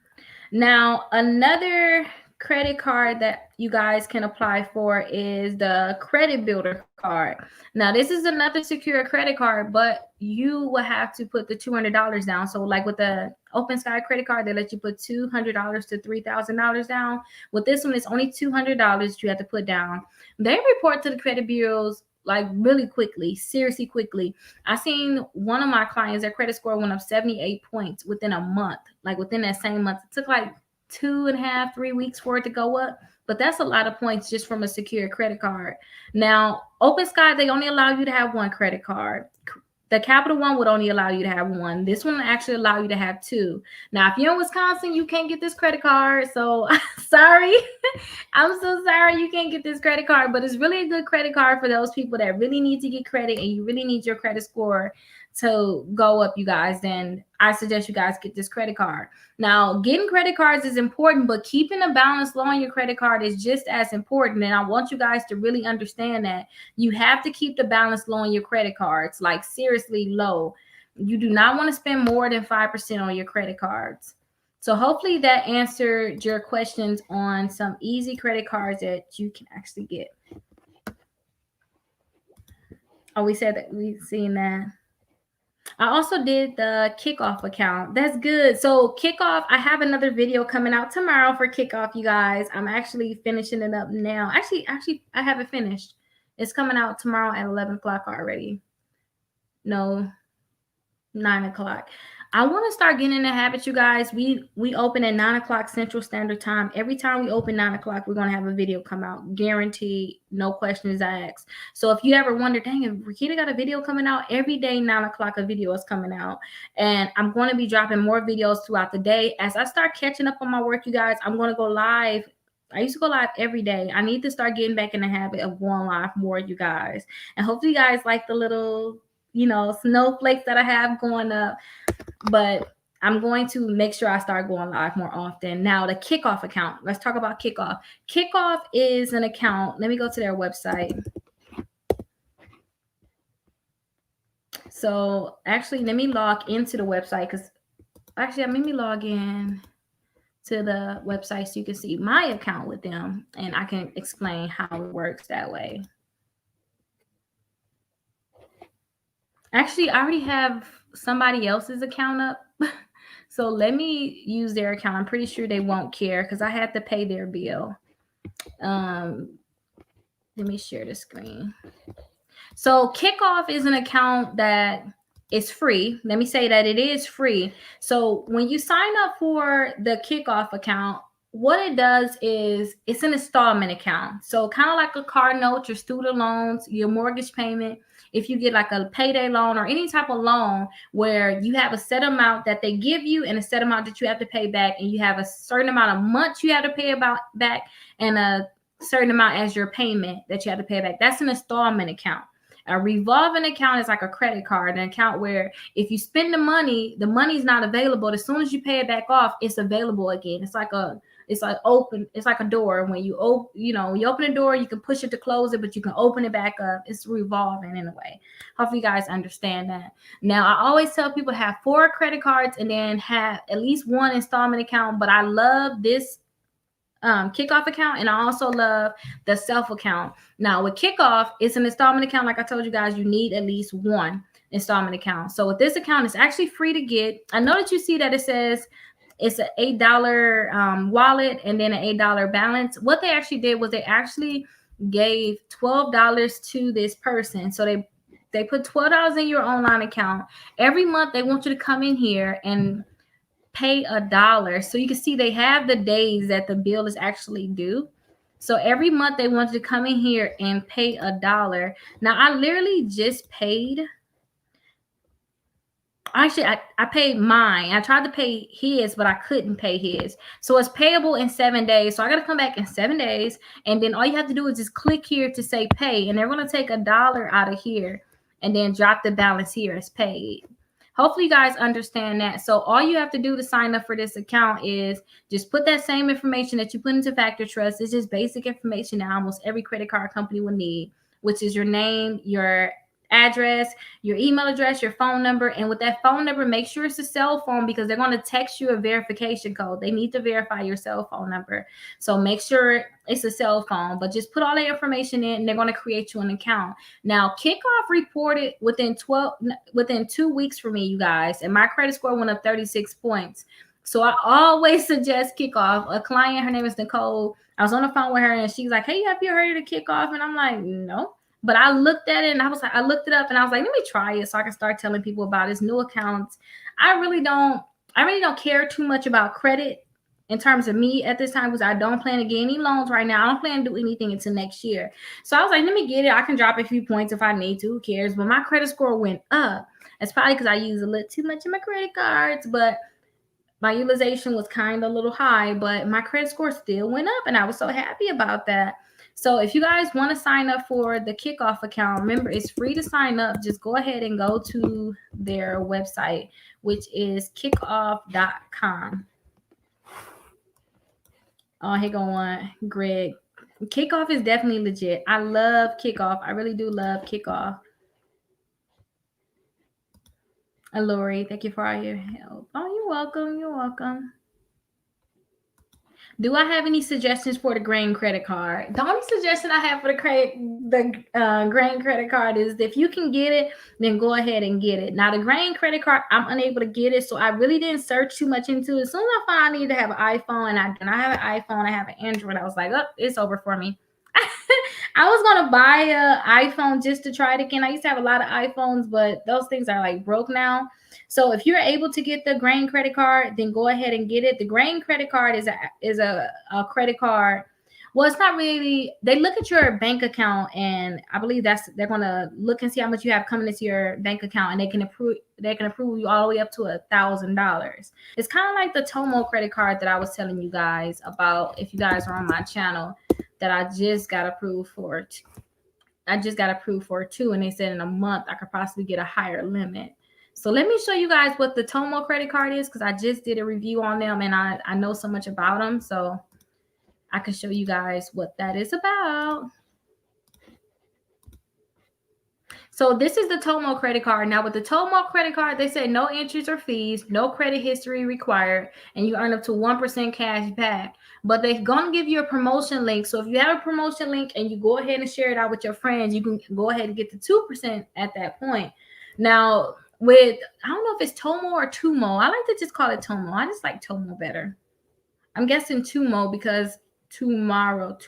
Now, another credit card that you guys can apply for is the Credit Builder card. Now, this is another secure credit card, but you will have to put the $200 down. So like with the Open Sky credit card, they let you put $200 to $3,000 down. With this one, it's only $200 you have to put down. They report to the credit bureaus like really quickly, seriously quickly. I seen one of my clients, their credit score went up 78 points within a month, like within that same month. It took like 2.5, 3 weeks for it to go up, but that's a lot of points just from a secure credit card. Now, Open Sky, they only allow you to have one credit card. The Capital One would only allow you to have one. This one will actually allow you to have two. Now, if you're in Wisconsin, you can't get this credit card. So sorry. I'm so sorry you can't get this credit card, but it's really a good credit card for those people that really need to get credit and you really need your credit score to go up, you guys. Then I suggest you guys get this credit card. Now, getting credit cards is important, but keeping a balance low on your credit card is just as important. And I want you guys to really understand that you have to keep the balance low on your credit cards, like seriously low. You do not want to spend more than 5% on your credit cards. So hopefully that answered your questions on some easy credit cards that you can actually get. Oh, we said that we've seen that. I also did the Kikoff account. That's good. So Kikoff, I have another video coming out tomorrow for Kikoff, you guys. I'm actually finishing it up now. Actually, I have it finished. It's coming out tomorrow at 11 o'clock already. No, 9 o'clock. I want to start getting in the habit, you guys. We open at 9 o'clock Central Standard Time. Every time we open 9 o'clock, we're gonna have a video come out, guaranteed, no questions asked. So if you ever wonder, dang, if Rickita got a video coming out every day, 9 o'clock a video is coming out, and I'm going to be dropping more videos throughout the day. As I start catching up on my work, you guys, I'm going to go live. I used to go live every day. I need to start getting back in the habit of going live more, you guys. And hopefully, you guys like the little, snowflakes that I have going up. But I'm going to make sure I start going live more often. Now, the Kikoff account. Let's talk about Kikoff. Kikoff is an account. Let me go to their website. So, actually, let me log into the website because actually, let me log in to the website so you can see my account with them and I can explain how it works that way. Actually, I already have somebody else's account up. So let me use their account. I'm pretty sure they won't care because I had to pay their bill. Let me share the screen. So Kikoff is an account that is free. Let me say that it is free. So when you sign up for the Kikoff account, what it does is it's an installment account. So kind of like a car note, your student loans, your mortgage payment. If you get like a payday loan or any type of loan where you have a set amount that they give you and a set amount that you have to pay back, and you have a certain amount of months you have to pay back and a certain amount as your payment that you have to pay back. That's an installment account. A revolving account is like a credit card, an account where if you spend the money's not available. As soon as you pay it back off, it's available again. It's like a door. When you open the door, you can push it to close it, but you can open it back up. It's revolving in a way. Hopefully you guys understand that. Now, I always tell people have 4 credit cards and then have at least 1 installment account, but I love this Kikoff account, and I also love the self account. Now with Kikoff, it's an installment account. Like I told you guys, you need at least 1 installment account. So with this account, it's actually free to get. I know that you see that it says it's an $8 wallet and then an $8 balance. What they actually did was they actually gave $12 to this person. So they put $12 in your online account. Every month they want you to come in here and pay $1. So you can see they have the days that the bill is actually due. So every month they want you to come in here and pay $1. Now I literally just paid. Actually, I paid mine. I tried to pay his, but I couldn't pay his. So it's payable in 7 days. So I got to come back in 7 days. And then all you have to do is just click here to say pay. And they're going to take $1 out of here and then drop the balance here as paid. Hopefully you guys understand that. So all you have to do to sign up for this account is just put that same information that you put into Factor Trust. It's just basic information that almost every credit card company will need, which is your name, your address, your email address, your phone number. And with that phone number, make sure it's a cell phone because they're going to text you a verification code. They need to verify your cell phone number. So make sure it's a cell phone, but just put all that information in and they're going to create you an account. Now, Kikoff reported within 2 weeks for me, you guys, and my credit score went up 36 points. So I always suggest Kikoff. A client, her name is Nicole. I was on the phone with her and she's like, hey, have you heard of Kikoff? And I'm like, no. But I looked at it and I looked it up and I was like, let me try it so I can start telling people about his new accounts. I really don't care too much about credit in terms of me at this time because I don't plan to get any loans right now. I don't plan to do anything until next year. So I was like, let me get it. I can drop a few points if I need to. Who cares? But my credit score went up. It's probably because I use a little too much of my credit cards, but my utilization was kind of a little high, but my credit score still went up and I was so happy about that. So if you guys want to sign up for the Kikoff account, remember it's free to sign up. Just go ahead and go to their website, which is kikoff.com. Oh, here go one, Greg. Kikoff is definitely legit. I love Kikoff. I really do love Kikoff. Lori, thank you for all your help. Oh, you're welcome. You're welcome. Do I have any suggestions for the grain credit card? The only suggestion I have for the grain credit card is if you can get it, then go ahead and get it. Now, the grain credit card, I'm unable to get it, so I really didn't search too much into it. As soon as I found I needed to have an iPhone, and I have an iPhone, I have an Android, I was like, oh, it's over for me. I was gonna buy a iPhone just to try it again. I used to have a lot of iPhones, but those things are like broke now. So if you're able to get the grain credit card, then go ahead and get it. The grain credit card is a credit card. Well, it's not really. They look at your bank account, and I believe they're gonna look and see how much you have coming into your bank account, and they can approve you all the way up to $1,000. It's kind of like the Tomo credit card that I was telling you guys about. If you guys are on my channel, that I just got approved for. I just got approved for too, and they said in a month I could possibly get a higher limit. So let me show you guys what the Tomo credit card is, because I just did a review on them and I know so much about them. So I can show you guys what that is about. So this is the Tomo credit card. Now with the Tomo credit card, they say no interest or fees, no credit history required, and you earn up to 1% cash back. But they're gonna give you a promotion link. So if you have a promotion link and you go ahead and share it out with your friends, you can go ahead and get the 2% at that point. Now with, I don't know if it's Tomo or Tumo. I like to just call it Tomo. I just like Tomo better. I'm guessing Tumo because tomorrow.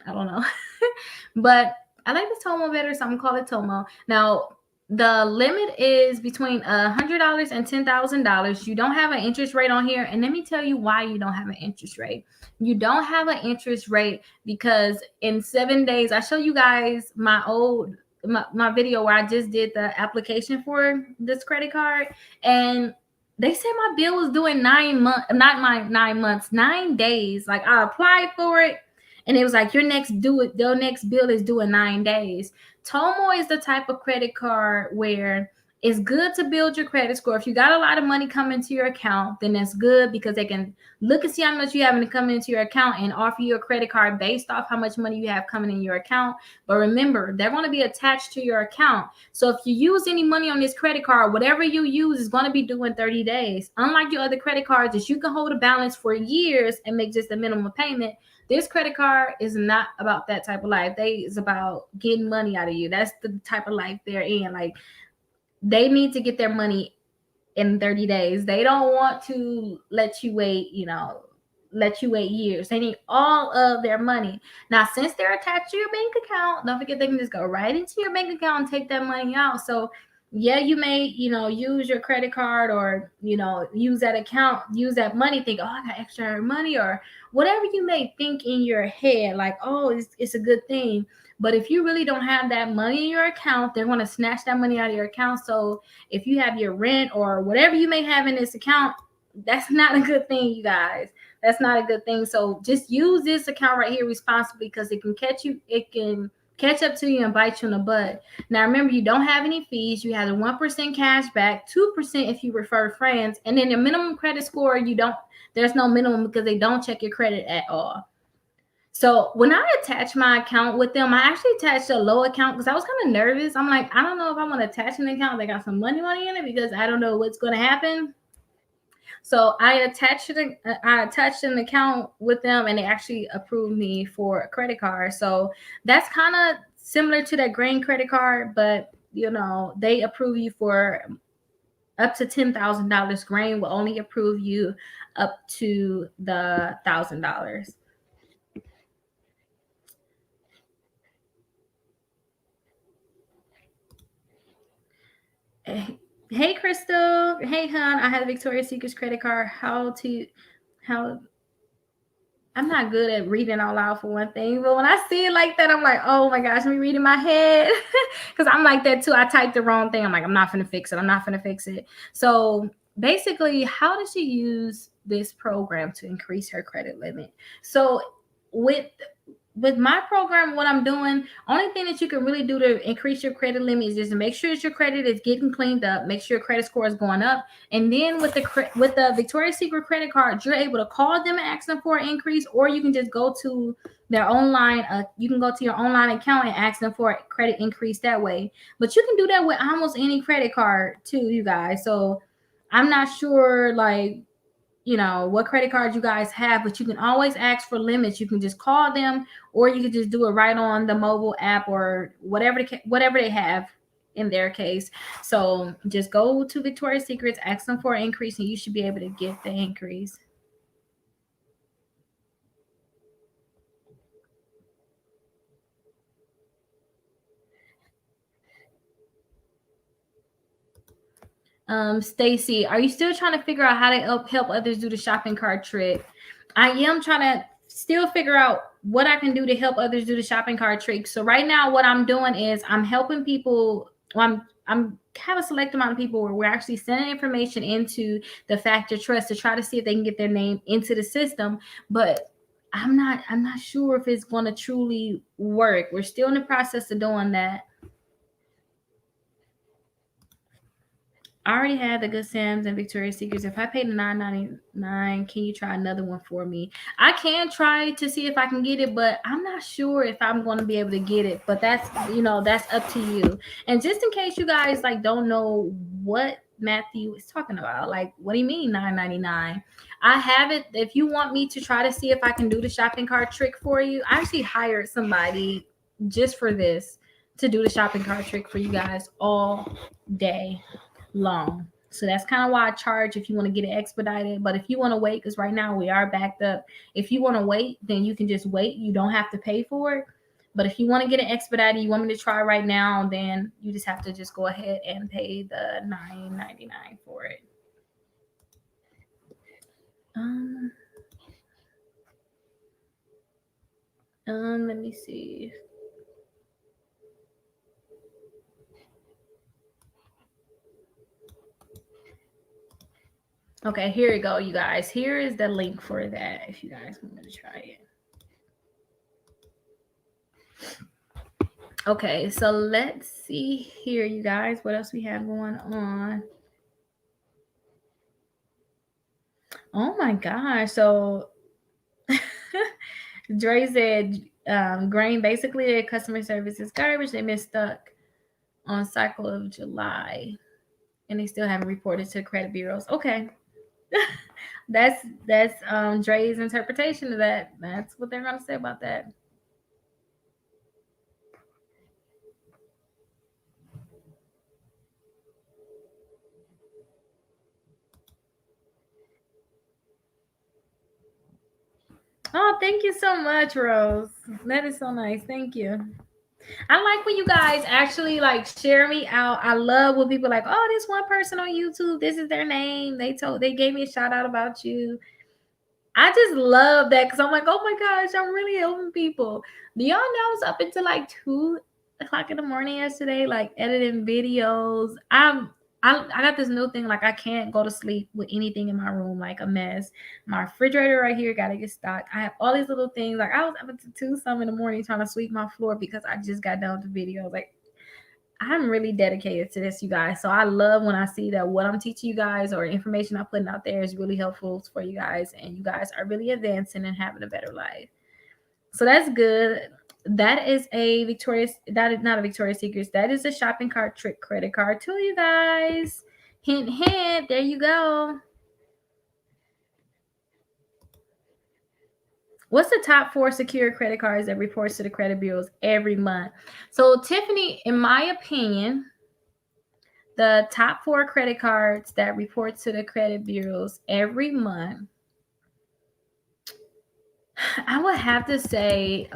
I don't know. But I like the Tomo better, so I'm gonna call it Tomo. Now, the limit is between $100 and $10,000. You don't have an interest rate on here, and let me tell you why you don't have an interest rate. You don't have an interest rate because in 7 days, I show you guys my video where I just did the application for this credit card, and they said my bill was due in 9 months, not my 9 months, 9 days. Like I applied for it, and it was like your next bill is due in 9 days. Tomo is the type of credit card where it's good to build your credit score. If you got a lot of money coming to your account, then that's good because they can look and see how much you have to come into your account and offer you a credit card based off how much money you have coming in your account. But remember, they're going to be attached to your account. So if you use any money on this credit card, whatever you use is going to be due in 30 days. Unlike your other credit cards, that you can hold a balance for years and make just a minimum payment. This credit card is not about that type of life. It's about getting money out of you. That's the type of life they're in. Like they need to get their money in 30 days. They don't want to let you wait, years. They need all of their money. Now, since they're attached to your bank account, don't forget they can just go right into your bank account and take that money out. So yeah, you may, use your credit card or, use that account, use that money, think, oh, I got extra money, or whatever you may think in your head, like, oh, it's a good thing. But if you really don't have that money in your account, they're going to snatch that money out of your account. So if you have your rent or whatever you may have in this account, that's not a good thing, you guys. That's not a good thing. So just use this account right here responsibly, because it can catch up to you and bite you in the butt. Now remember, you don't have any fees. You have the 1% cash back, 2% if you refer friends, and then the minimum credit score, there's no minimum because they don't check your credit at all. So when I attached my account with them, I actually attached a low account because I was kind of nervous. I'm like, I don't know if I want to attach an account that got some money in it, because I don't know what's going to happen. So I attached an account with them, and they actually approved me for a credit card. So that's kind of similar to that grain credit card, but they approve you for up to $10,000. Grain will only approve you up to the $1,000. Hey, Crystal. Hey, hon. I had a Victoria's Secret's credit card. How I'm not good at reading all out for one thing, but when I see it like that, I'm like, oh my gosh, let me read in my head. Because I'm like that too. I typed the wrong thing. I'm like, I'm not going to fix it. So basically, how does she use this program to increase her credit limit? So with my program, what I'm doing, only thing that you can really do to increase your credit limit is just to make sure that your credit is getting cleaned up, make sure your credit score is going up. And then with the Victoria's Secret credit card, you're able to call them and ask them for an increase, or you can just go to their online, you can go to your online account and ask them for a credit increase that way. But you can do that with almost any credit card too, you guys. So I'm not sure, like, what credit cards you guys have, but you can always ask for limits. You can just call them, or you can just do it right on the mobile app, or whatever they have in their case. So just go to Victoria's Secrets, ask them for an increase, and you should be able to get the increase. Stacy, are you still trying to figure out how to help others do the shopping cart trick? I am trying to still figure out what I can do to help others do the shopping cart trick. So right now, what I'm doing is I'm helping people. I'm have a select amount of people where we're actually sending information into the Factor Trust to try to see if they can get their name into the system. But I'm not sure if it's going to truly work. We're still in the process of doing that. I already had the Good Sam's and Victoria's Secrets. If I paid $9.99, can you try another one for me? I can try to see if I can get it, but I'm not sure if I'm going to be able to get it. But that's that's up to you. And just in case you guys like don't know what Matthew is talking about, like what do you mean $9.99? I have it. If you want me to try to see if I can do the shopping cart trick for you, I actually hired somebody just for this to do the shopping cart trick for you guys all day long. So that's kind of why I charge if you want to get it expedited. But if you want to wait, because right now we are backed up, if you want to wait, then you can just wait. You don't have to pay for it. But if you want to get it expedited, you want me to try right now, then you just have to just go ahead and pay the $9.99 for it. Let me see. Okay, here you go, you guys. Here is the link for that if you guys want me to try it. Okay, so let's see here, you guys. What else we have going on? Oh my gosh. So Dre said grain basically their customer service is garbage. They've been stuck on cycle of July and they still haven't reported to credit bureaus. Okay. that's Dre's interpretation of that. That's what they're gonna say about that. Oh, thank you so much, Rose. That is so nice. Thank you. I like when you guys actually like share me out. I love when people like, oh, this one person on YouTube, this is their name. They gave me a shout out about you. I just love that because I'm like, oh my gosh, I'm really helping people. Do y'all know I was up until like 2 o'clock in the morning yesterday, like editing videos. I got this new thing, like I can't go to sleep with anything in my room, like a mess. My refrigerator right here gotta get stocked. I have all these little things. Like I was up until 2 some in the morning trying to sweep my floor because I just got done with the videos. Like I'm really dedicated to this, you guys. So I love when I see that what I'm teaching you guys or information I'm putting out there is really helpful for you guys, and you guys are really advancing and having a better life. So that's good. That is a Victoria's. That is not a Victoria's Secrets. That is a shopping cart trick credit card too, you guys. Hint, hint. There you go. What's the top 4 secure credit cards that reports to the credit bureaus every month? So Tiffany, in my opinion, the top 4 credit cards that report to the credit bureaus every month, I would have to say,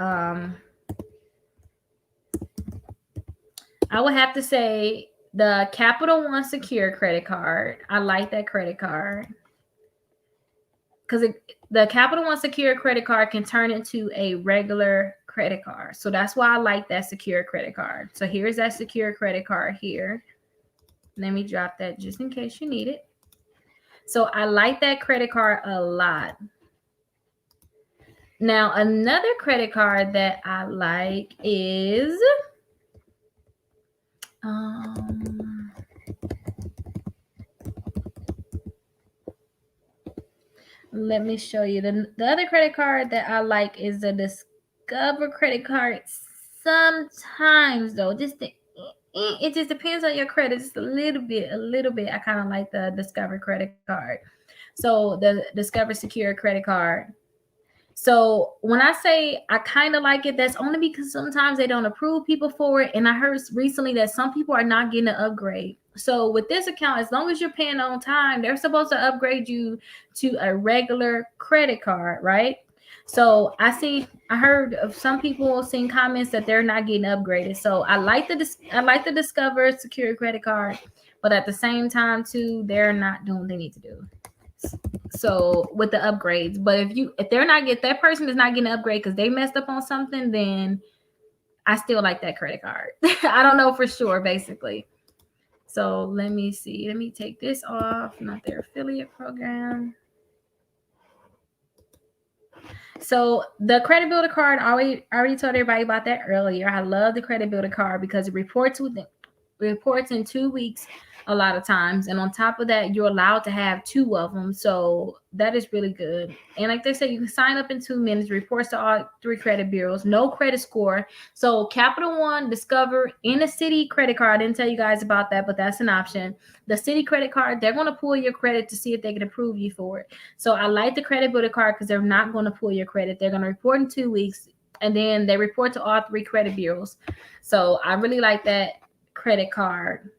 the Capital One Secure credit card. I like that credit card because the Capital One Secure credit card can turn into a regular credit card. So that's why I like that secure credit card. So here's that secure credit card here. Let me drop that just in case you need it. So I like that credit card a lot. Now, another credit card that I like is let me show you. The other credit card that I like is the Discover credit card. Sometimes though, it just depends on your credit just a little bit. I kind of like the Discover credit card. So the Discover Secure credit card. So when I say I kind of like it, that's only because sometimes they don't approve people for it. And I heard recently that some people are not getting an upgrade. So with this account, as long as you're paying on time, they're supposed to upgrade you to a regular credit card, right? So I heard of some people seeing comments that they're not getting upgraded. So I like the Discover Secure credit card, but at the same time too, they're not doing what they need to do. So with the upgrades, but if they're not get that person is not getting an upgrade because they messed up on something, then I still like that credit card. I don't know for sure, basically. So let me see. Let me take this off. Not their affiliate program. So the credit builder card, I already told everybody about that earlier. I love the credit builder card because it reports in 2 weeks a lot of times, and on top of that, you're allowed to have two of them. So that is really good. And like they said, you can sign up in 2 minutes. Reports to all three credit bureaus. No credit score. So Capital One, Discover, in a City credit card. I didn't tell you guys about that, but that's an option. The City credit card, they're going to pull your credit to see if they can approve you for it. So I like the credit builder card because they're not going to pull your credit. They're going to report in 2 weeks, and then they report to all three credit bureaus. So I really like that credit card.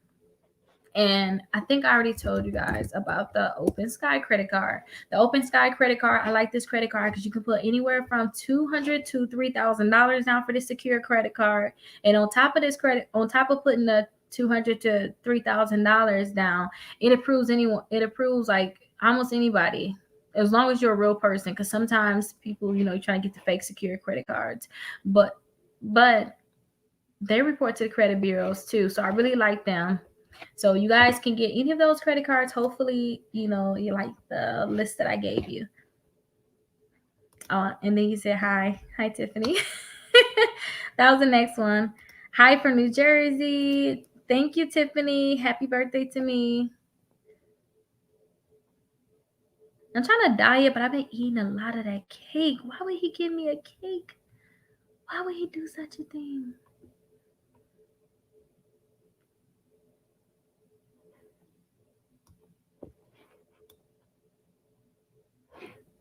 And I think I already told you guys about the Open Sky credit card. The Open Sky credit card, I like this credit card because you can put anywhere from $200 to $3,000 down for this secure credit card. And on top of this credit, on top of putting the $200 to $3,000 down, it approves anyone. It approves like almost anybody, as long as you're a real person. Because sometimes people, you're trying to get the fake secure credit cards, but they report to the credit bureaus too. So I really like them. So you guys can get any of those credit cards. Hopefully, you like the list that I gave you. And then you said hi. Hi, Tiffany. That was the next one. Hi from New Jersey. Thank you, Tiffany. Happy birthday to me. I'm trying to diet, but I've been eating a lot of that cake. Why would he give me a cake? Why would he do such a thing?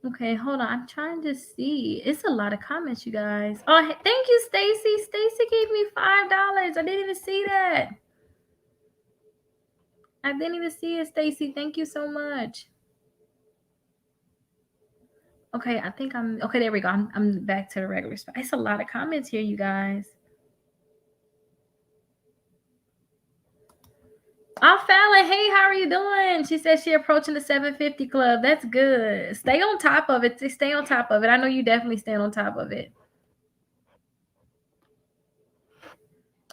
Okay, hold on. I'm trying to see. It's a lot of comments, you guys. Oh, thank you, Stacy. Stacy gave me $5. I didn't even see that. I didn't even see it, Stacy. Thank you so much. Okay, I think I'm okay. There we go. I'm back to the regular spot. It's a lot of comments here, you guys. Oh, Fallon, hey, how are you doing? She says she approaching the 750 club. That's good. Stay on top of it. Stay on top of it. I know you definitely stand on top of it.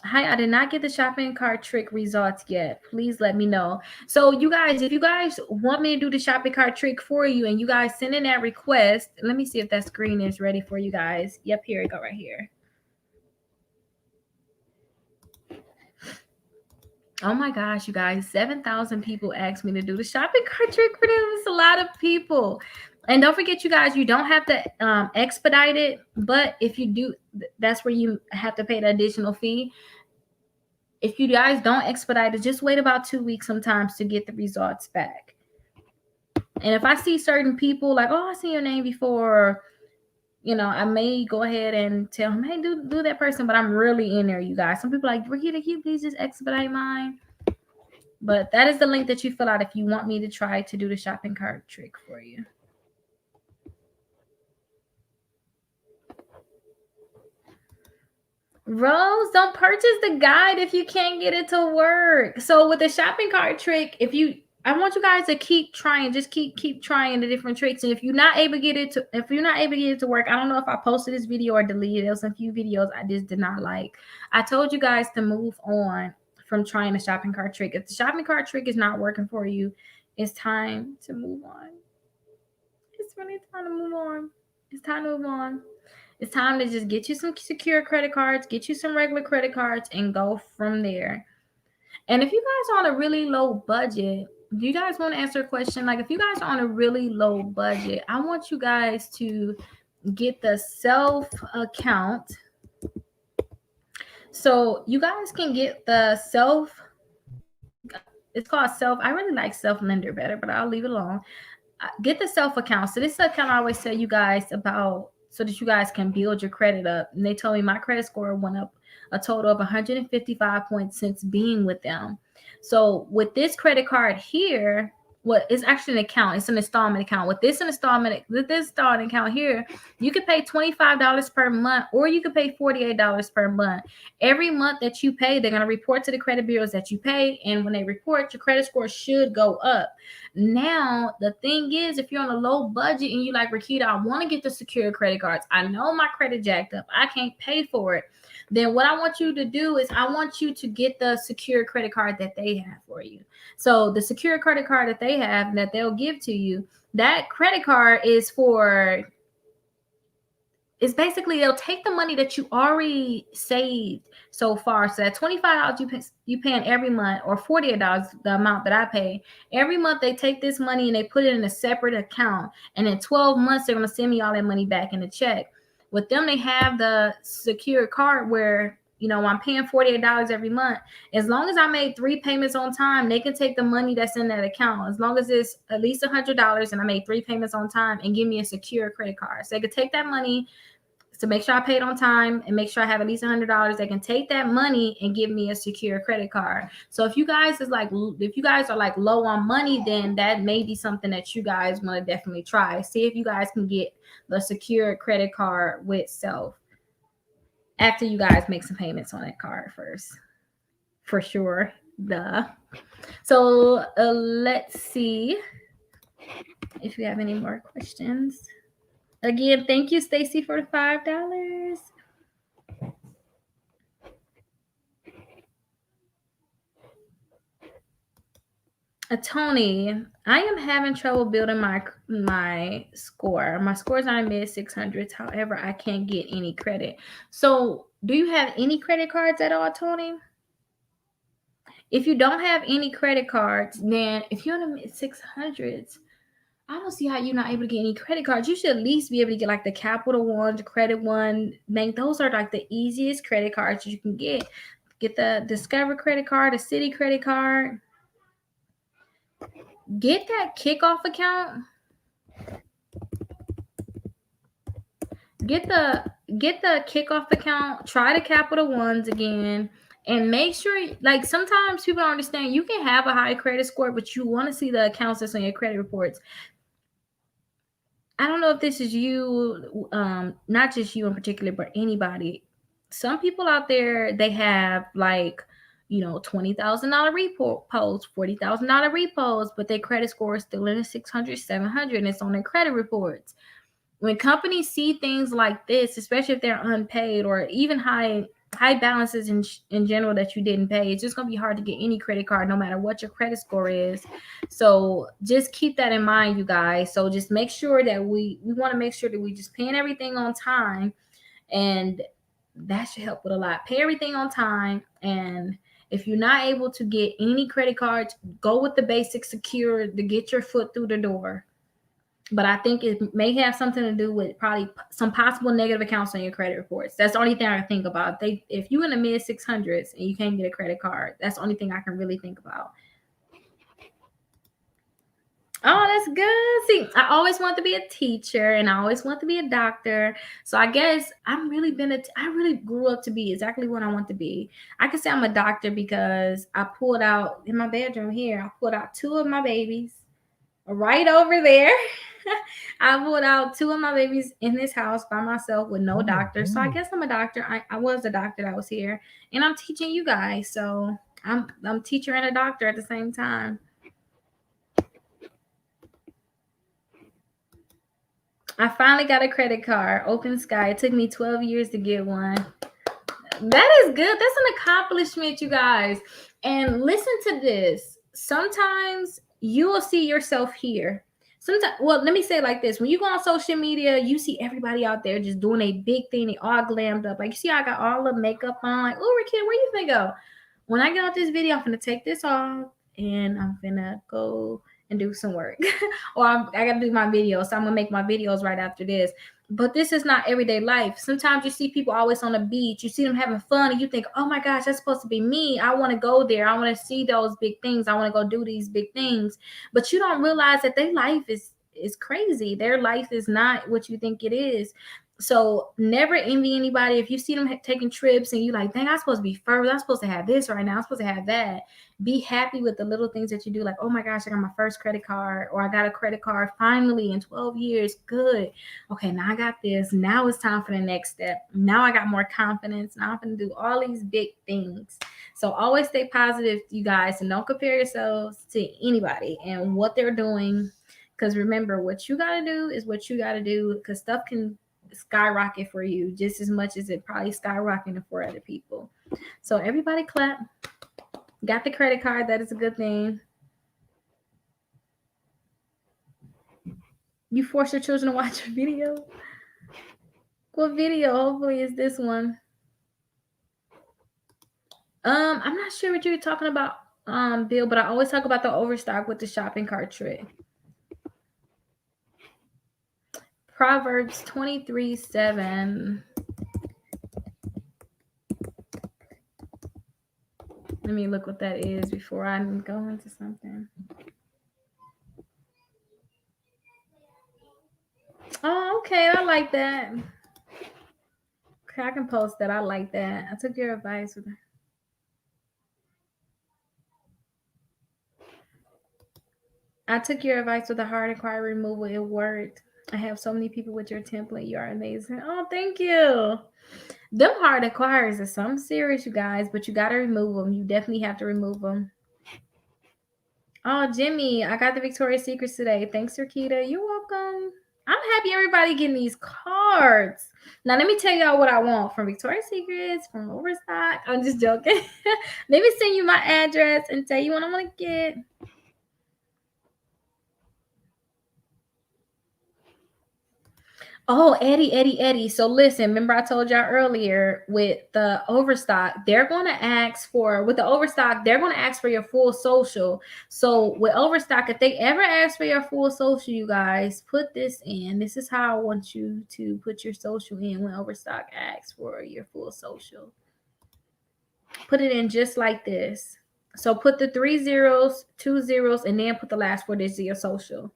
Hi, I did not get the shopping cart trick results yet. Please let me know. So you guys, if you guys want me to do the shopping cart trick for you and you guys send in that request, let me see if that screen is ready for you guys. Yep, here we go right here. Oh my gosh, you guys, 7,000 people asked me to do the shopping cart trick for them. It's a lot of people. And don't forget, you guys, you don't have to expedite it. But if you do, that's where you have to pay the additional fee. If you guys don't expedite it, just wait about 2 weeks sometimes to get the results back. And if I see certain people like, oh, I seen your name before, I may go ahead and tell them, hey, do that person, but I'm really in there, you guys. Some people are like, Rickita, can you please just expedite mine? But that is the link that you fill out if you want me to try to do the shopping cart trick for you. Rose, don't purchase the guide if you can't get it to work. So with the shopping cart trick, I want you guys to keep trying, just keep trying the different tricks. And if you're not able to get it to work, I don't know if I posted this video or deleted it. There was a few videos I just did not like. I told you guys to move on from trying the shopping cart trick. If the shopping cart trick is not working for you, it's time to move on. It's really time to move on. It's time to move on. It's time to just get you some secure credit cards, get you some regular credit cards, and go from there. And if you guys are on a really low budget, do you guys want to answer a question? Like, if you guys are on a really low budget, I want you guys to get the self account. So you guys can get the self. It's called self. I really like self lender better, but I'll leave it alone. Get the self account. So this account I always tell you guys about, so that you guys can build your credit up. And they told me my credit score went up a total of 155 points since being with them. So with this credit card here, what it's actually an account. It's an installment account. With this installment account here, you can pay $25 per month, or you can pay $48 per month. Every month that you pay, they're gonna report to the credit bureaus that you pay, and when they report, your credit score should go up. Now, the thing is, if you're on a low budget and you like, Rickita, I want to get the secure credit cards. I know my credit jacked up. I can't pay for it. Then what I want you to do is I want you to get the secure credit card that they have for you. So the secure credit card that they have that they'll give to you, that credit card is for, it's basically they'll take the money that you already saved so far. So that $25 you paying every month, or $48, the amount that I pay every month, they take this money and they put it in a separate account. And in 12 months, they're gonna send me all that money back in a check. With them, they have the secure card where, you know, I'm paying $48 every month. As long as I made 3 payments on time, they can take the money that's in that account. As long as it's at least $100 and I made 3 payments on time, and give me a secure credit card. So they could take that money to make sure I paid on time and make sure I have at least $100. They can take that money and give me a secure credit card. So if you guys are like low on money, then that may be something that you guys want to definitely try. See if you guys can get the secure credit card with Self after you guys make some payments on that card first, for sure. Duh. So let's see if you have any more questions. Again, thank you, Stacy, for the $5. Tony, I am having trouble building my score. My score's on mid 600s. However, I can't get any credit. So, do you have any credit cards at all, Tony? If you don't have any credit cards, then if you're in the mid 600s, I don't see how you're not able to get any credit cards. You should at least be able to get like the Capital One, the Credit One, Bank. Those are like the easiest credit cards you can get. Get the Discover credit card, the Citi credit card. Get that Kikoff account. Get the Kikoff account. Try the Capital Ones again. And make sure, like, sometimes people don't understand, you can have a high credit score, but you want to see the accounts that's on your credit reports. I don't know if this is you, not just you in particular, but anybody. Some people out there, they have like, you know, $20,000 repos, $40,000 repos, but their credit score is still in the 600, 700, and it's on their credit reports. When companies see things like this, especially if they're unpaid or even high balances in general that you didn't pay, it's just going to be hard to get any credit card no matter what your credit score is. So just keep that in mind, you guys. So just make sure that we want to make sure that we just paying everything on time, and that should help with a lot. Pay everything on time, and if you're not able to get any credit cards, go with the basic secure to get your foot through the door. But I think it may have something to do with probably some possible negative accounts on your credit reports. That's the only thing I can think about. If you're in the mid 600s and you can't get a credit card, that's the only thing I can really think about. Oh, that's good. See, I always want to be a teacher and I always want to be a doctor. So I guess I really grew up to be exactly what I want to be. I can say I'm a doctor because I pulled out in my bedroom here, I pulled out 2 of my babies right over there. I pulled out 2 of my babies in this house by myself with no doctor. So I guess I'm a doctor. I was a doctor that was here, and I'm teaching you guys. So I'm teacher and a doctor at the same time. I finally got a credit card. Open Sky. It took me 12 years to get one. That is good. That's an accomplishment, you guys. And listen to this. Sometimes you will see yourself here. Sometimes, well, let me say it like this. When you go on social media, you see everybody out there just doing a big thing. They all glammed up. Like, you see, I got all the makeup on. Like, oh, Rickita, where you finna go? When I get out this video, I'm finna take this off and I'm finna go and do some work. Or I gotta do my video. So I'm gonna make my videos right after this. But this is not everyday life. Sometimes you see people always on the beach. You see them having fun and you think, oh my gosh, that's supposed to be me. I want to go there. I want to see those big things. I want to go do these big things. But you don't realize that their life is crazy. Their life is not what you think it is. So never envy anybody. If you see them taking trips and you like, dang, I'm supposed to be further. I'm supposed to have this right now. I'm supposed to have that. Be happy with the little things that you do. Like, oh my gosh, I got my first credit card, or I got a credit card finally in 12 years. Good. Okay, now I got this. Now it's time for the next step. Now I got more confidence. Now I'm going to do all these big things. So always stay positive, you guys, and don't compare yourselves to anybody and what they're doing. Because remember, what you got to do is what you got to do, because stuff can skyrocket for you just as much as it probably skyrocketed for other people. So everybody clap. Got the credit card. That is a good thing. You force your children to watch a video. What video? Hopefully it's this one. I'm not sure what you're talking about, Bill, but I always talk about the overstock with the shopping cart trick. Proverbs 23:7. Let me look what that is before I go into something. Oh, okay. I like that. Okay, I can post that. I like that. I took your advice with the hard inquiry removal. It worked. I have so many people with your template. You are amazing. Oh, thank you. Them hard inquiries are something serious, you guys, but you got to remove them. You definitely have to remove them. Oh, Jimmy, I got the Victoria's Secrets today. Thanks, Rickita. You're welcome. I'm happy everybody getting these cards. Now, let me tell y'all what I want from Victoria's Secrets, from Overstock. I'm just joking. Let me send you my address and tell you what I want to get. Oh, Eddie. So listen, remember I told y'all earlier with the overstock, they're going to ask for, with the overstock, they're going to ask for your full social. So with overstock, if they ever ask for your full social, you guys, put this in. This is how I want you to put your social in when overstock asks for your full social. Put it in just like this. So put the 3 zeros, 2 zeros, and then put the last 4 digits of your social.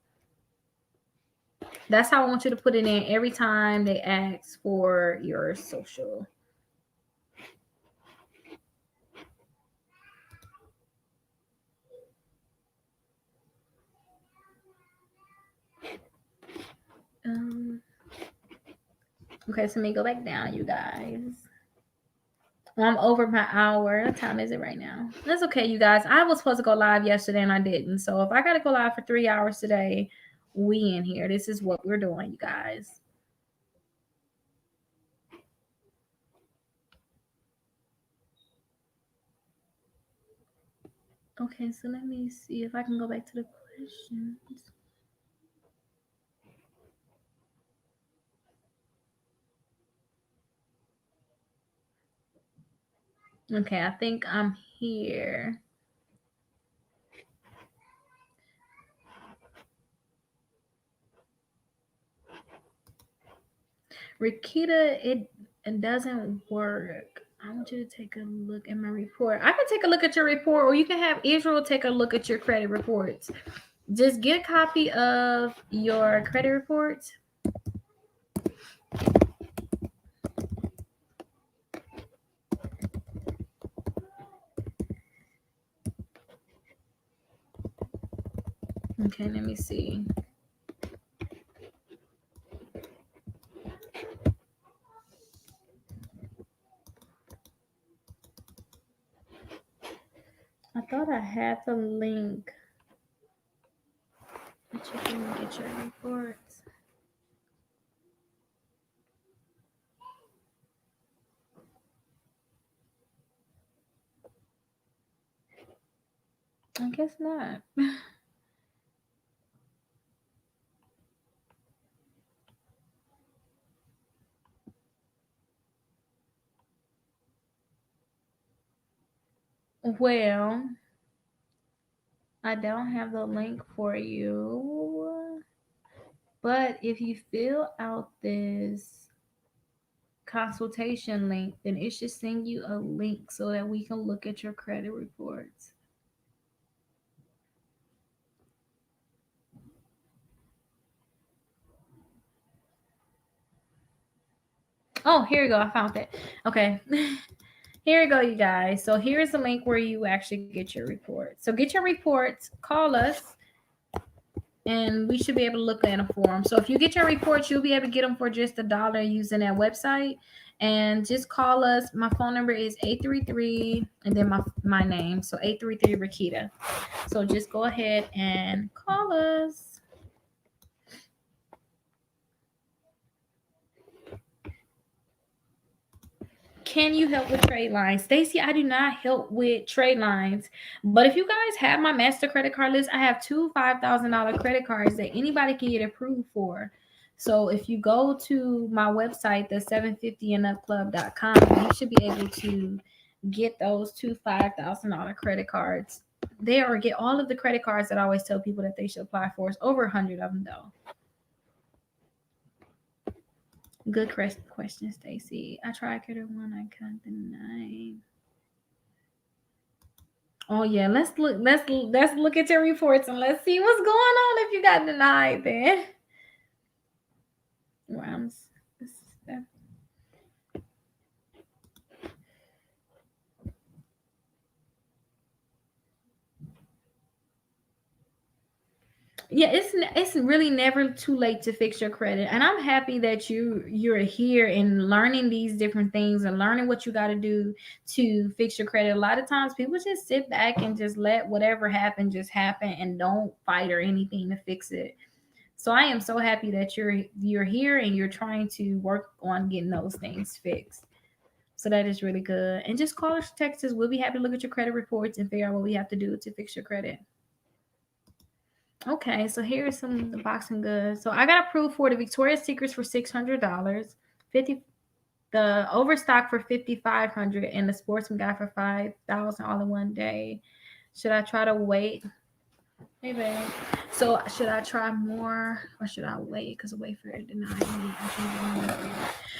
That's how I want you to put it in every time they ask for your social. Okay, so let me go back down, you guys. Well, I'm over my hour. What time is it right now? That's okay, you guys. I was supposed to go live yesterday and I didn't. So if I got to go live for 3 hours today, we in here. This is what we're doing, you guys. Okay, so let me see if I can go back to the questions. Okay, I think I'm here. Rickita, it doesn't work. I want you to take a look at my report. I can take a look at your report, or you can have Israel take a look at your credit reports. Just get a copy of your credit reports. Okay, let me see. I thought I had the link that you can get your reports. I guess not. Well, I don't have the link for you. But if you fill out this consultation link, then it should send you a link so that we can look at your credit reports. Oh, here you go. I found it. Okay. Here you go, you guys. So here's the link where you actually get your report. So get your reports, call us, and we should be able to look at them for them. So if you get your reports, you'll be able to get them for just $1 using that website. And just call us. My phone number is 833 and then my name. So 833 Rickita. So just go ahead and call us. Can you help with trade lines? Stacy, I do not help with trade lines. But if you guys have my master credit card list, I have two $5,000 credit cards that anybody can get approved for. So if you go to my website, the 750andupclub.com, you should be able to get those two $5,000 credit cards there, or get all of the credit cards that I always tell people that they should apply for. It's over 100 of them though. Good question, Stacy. I tried Critter One. I can't deny. Oh yeah, let's look at your reports and let's see what's going on if you got denied. Then, well, yeah, it's really never too late to fix your credit, and I'm happy that you're here and learning these different things and learning what you got to do to fix your credit. A lot of times people just sit back and just let whatever happen just happen and don't fight or anything to fix it. So I am so happy that you're here and you're trying to work on getting those things fixed. So that is really good. And just call us, text us. We'll be happy to look at your credit reports and figure out what we have to do to fix your credit. Okay, so here's some the boxing goods. So I got approved for the Victoria's Secrets for $600, 50 the Overstock for 5,500, and the Sportsman guy for 5,000 all in one day. Should I try to wait? Hey babe. So should I try more or should I wait? Because Wayfair denied me.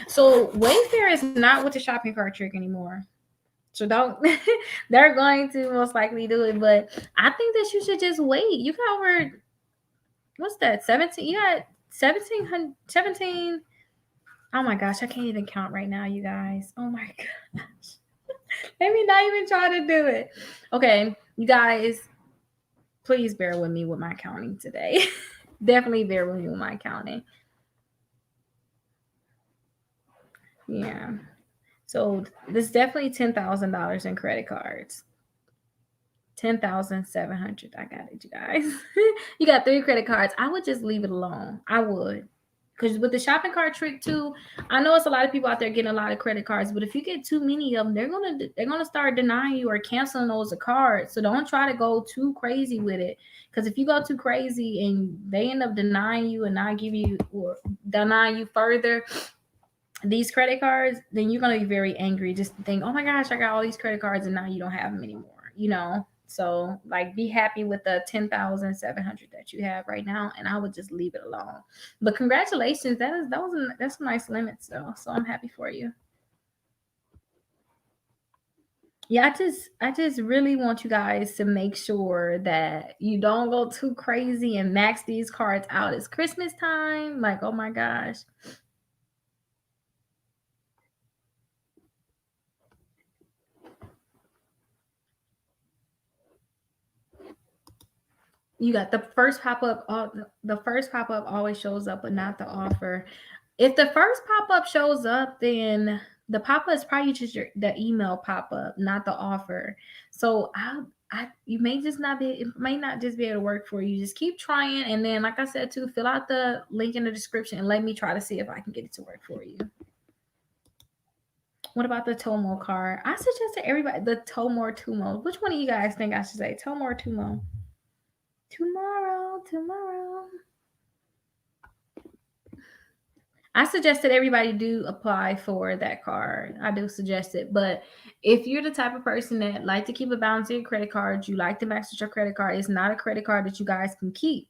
So Wayfair is not with the shopping cart trick anymore. So don't. They're going to most likely do it, but I think that you should just wait. You got over what's that? 17. You got 1700 17. Oh my gosh, I can't even count right now, you guys. Oh my gosh. Let me not even try to do it. Okay, you guys, please bear with me with my counting today. Definitely bear with me with my counting. Yeah. So this definitely $10,000 in credit cards. 10,700. I got it, you guys. You got 3 credit cards. I would just leave it alone. I would. Because with the shopping cart trick too, I know it's a lot of people out there getting a lot of credit cards, but if you get too many of them, they're gonna start denying you or canceling those cards. So don't try to go too crazy with it. Because if you go too crazy and they end up denying you and not give you or denying you further these credit cards, then you're gonna be very angry. Just think, oh my gosh, I got all these credit cards and now you don't have them anymore. So like be happy with the 10,700 that you have right now, and I would just leave it alone. But congratulations, that's some nice limits though. So I'm happy for you. Yeah, I just really want you guys to make sure that you don't go too crazy and max these cards out. It's Christmas time. Like, oh my gosh. You got the first pop up. The first pop up always shows up, but not the offer. If the first pop up shows up, then the pop up is probably just the email pop up, not the offer. So you may just not be. It may not just be able to work for you. Just keep trying, and then, like I said too, fill out the link in the description and let me try to see if I can get it to work for you. What about the Tomo card? I suggested everybody the Tomo or Tumo. Which one of you guys think I should say, Tomo or Tumo? Tomorrow. I suggested everybody do apply for that card. I do suggest it. But if you're the type of person that like to keep a balance in your credit card, you like to max out your credit card, it's not a credit card that you guys can keep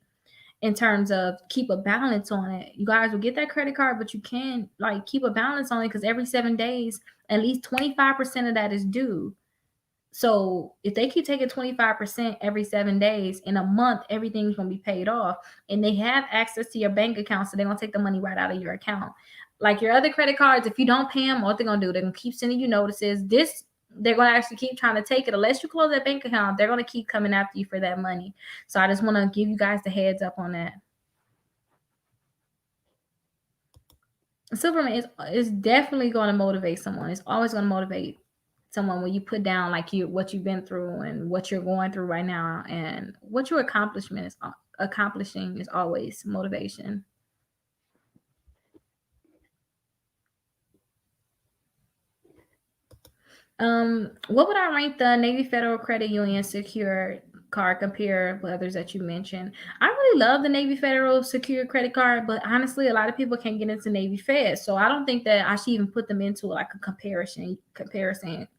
in terms of keep a balance on it. You guys will get that credit card, but you can like keep a balance on it because every 7 days, at least 25% of that is due. So if they keep taking 25% every 7 days, in a month, everything's gonna be paid off. And they have access to your bank account, so they're gonna take the money right out of your account. Like your other credit cards, if you don't pay them, what they're gonna do, they're gonna keep sending you notices. This they're gonna actually keep trying to take it. Unless you close that bank account, they're gonna keep coming after you for that money. So I just wanna give you guys the heads up on that. Superman is definitely going to motivate someone. It's always going to motivate someone when you put down like you what you've been through and what you're going through right now and what your accomplishment is accomplishing is always motivation. What would I rank the Navy Federal Credit Union secure card compare with others that you mentioned? I really love the Navy Federal secure credit card, but honestly, a lot of people can't get into Navy Fed, so I don't think that I should even put them into like a comparison,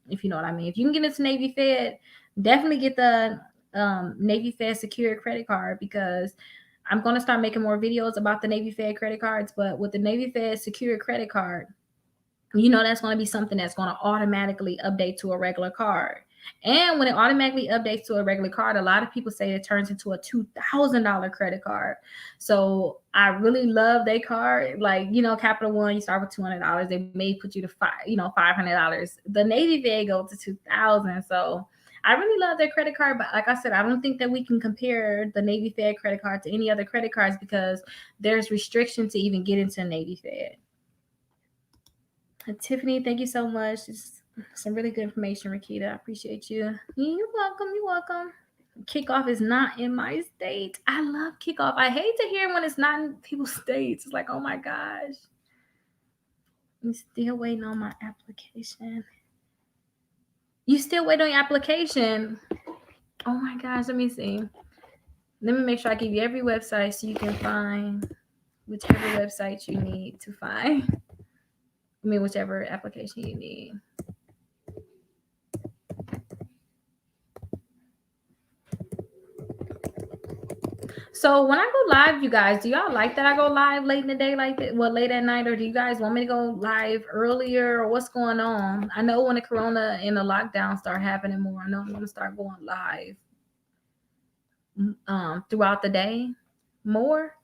if you know what I mean. If you can get into Navy Fed, definitely get the Navy Fed secure credit card because I'm going to start making more videos about the Navy Fed credit cards, but with the Navy Fed secure credit card, that's going to be something that's going to automatically update to a regular card. And when it automatically updates to a regular card, a lot of people say it turns into a $2,000 credit card. So I really love their card. Like, Capital One, you start with $200. They may put you to $500. The Navy Fed goes to 2,000. So I really love their credit card. But like I said, I don't think that we can compare the Navy Fed credit card to any other credit cards because there's restriction to even get into Navy Fed. Tiffany, thank you so much. It's some really good information, Rickita. I appreciate you. You're welcome. You're welcome. Kickoff is not in my state. I love kickoff. I hate to hear when it's not in people's states. It's like, oh my gosh. I'm still waiting on my application. You still wait on your application? Oh my gosh. Let me see. Let me make sure I give you every website so you can find whichever website you need to find. Whichever application you need. So when I go live, you guys, do y'all like that I go live late in the day like that? Well, late at night, or do you guys want me to go live earlier, or what's going on? I know when the corona and the lockdown start happening more, I know I'm gonna start going live throughout the day more.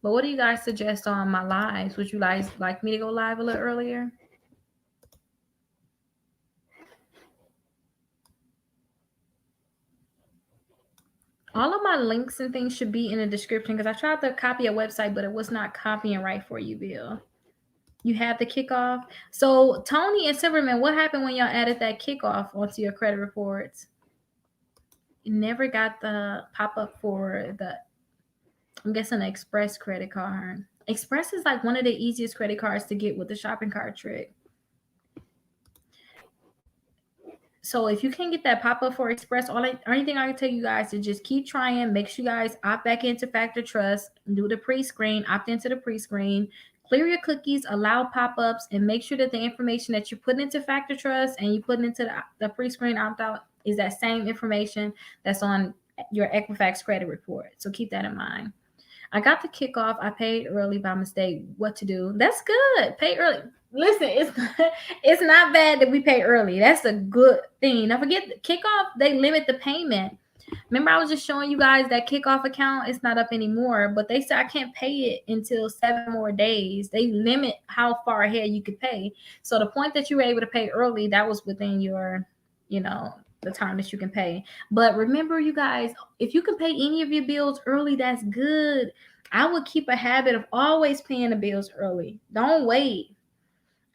But what do you guys suggest on my lives? Would you guys like me to go live a little earlier? All of my links and things should be in the description because I tried to copy a website, but it was not copying right for you, Bill. You have the kickoff. So Tony and Silverman, what happened when y'all added that kickoff onto your credit reports? You never got the pop-up for the, I'm guessing, the Express credit card. Express is like one of the easiest credit cards to get with the shopping cart trick. So if you can't get that pop-up for Express, only thing I can tell you guys is just keep trying. Make sure you guys opt back into Factor Trust, do the pre-screen, opt into the pre-screen, clear your cookies, allow pop-ups, and make sure that the information that you put into Factor Trust and you put into the pre-screen opt-out is that same information that's on your Equifax credit report. So keep that in mind. I got the kickoff. I paid early by mistake. What to do? That's good. Pay early. Listen, it's not bad that we pay early. That's a good thing. Now forget the kickoff. They limit the payment. Remember, I was just showing you guys that kickoff account. It's not up anymore, but they said I can't pay it until 7 more days. They limit how far ahead you could pay. So the point that you were able to pay early, that was within your, the time that you can pay. But remember, you guys, if you can pay any of your bills early, that's good. I would keep a habit of always paying the bills early. Don't wait.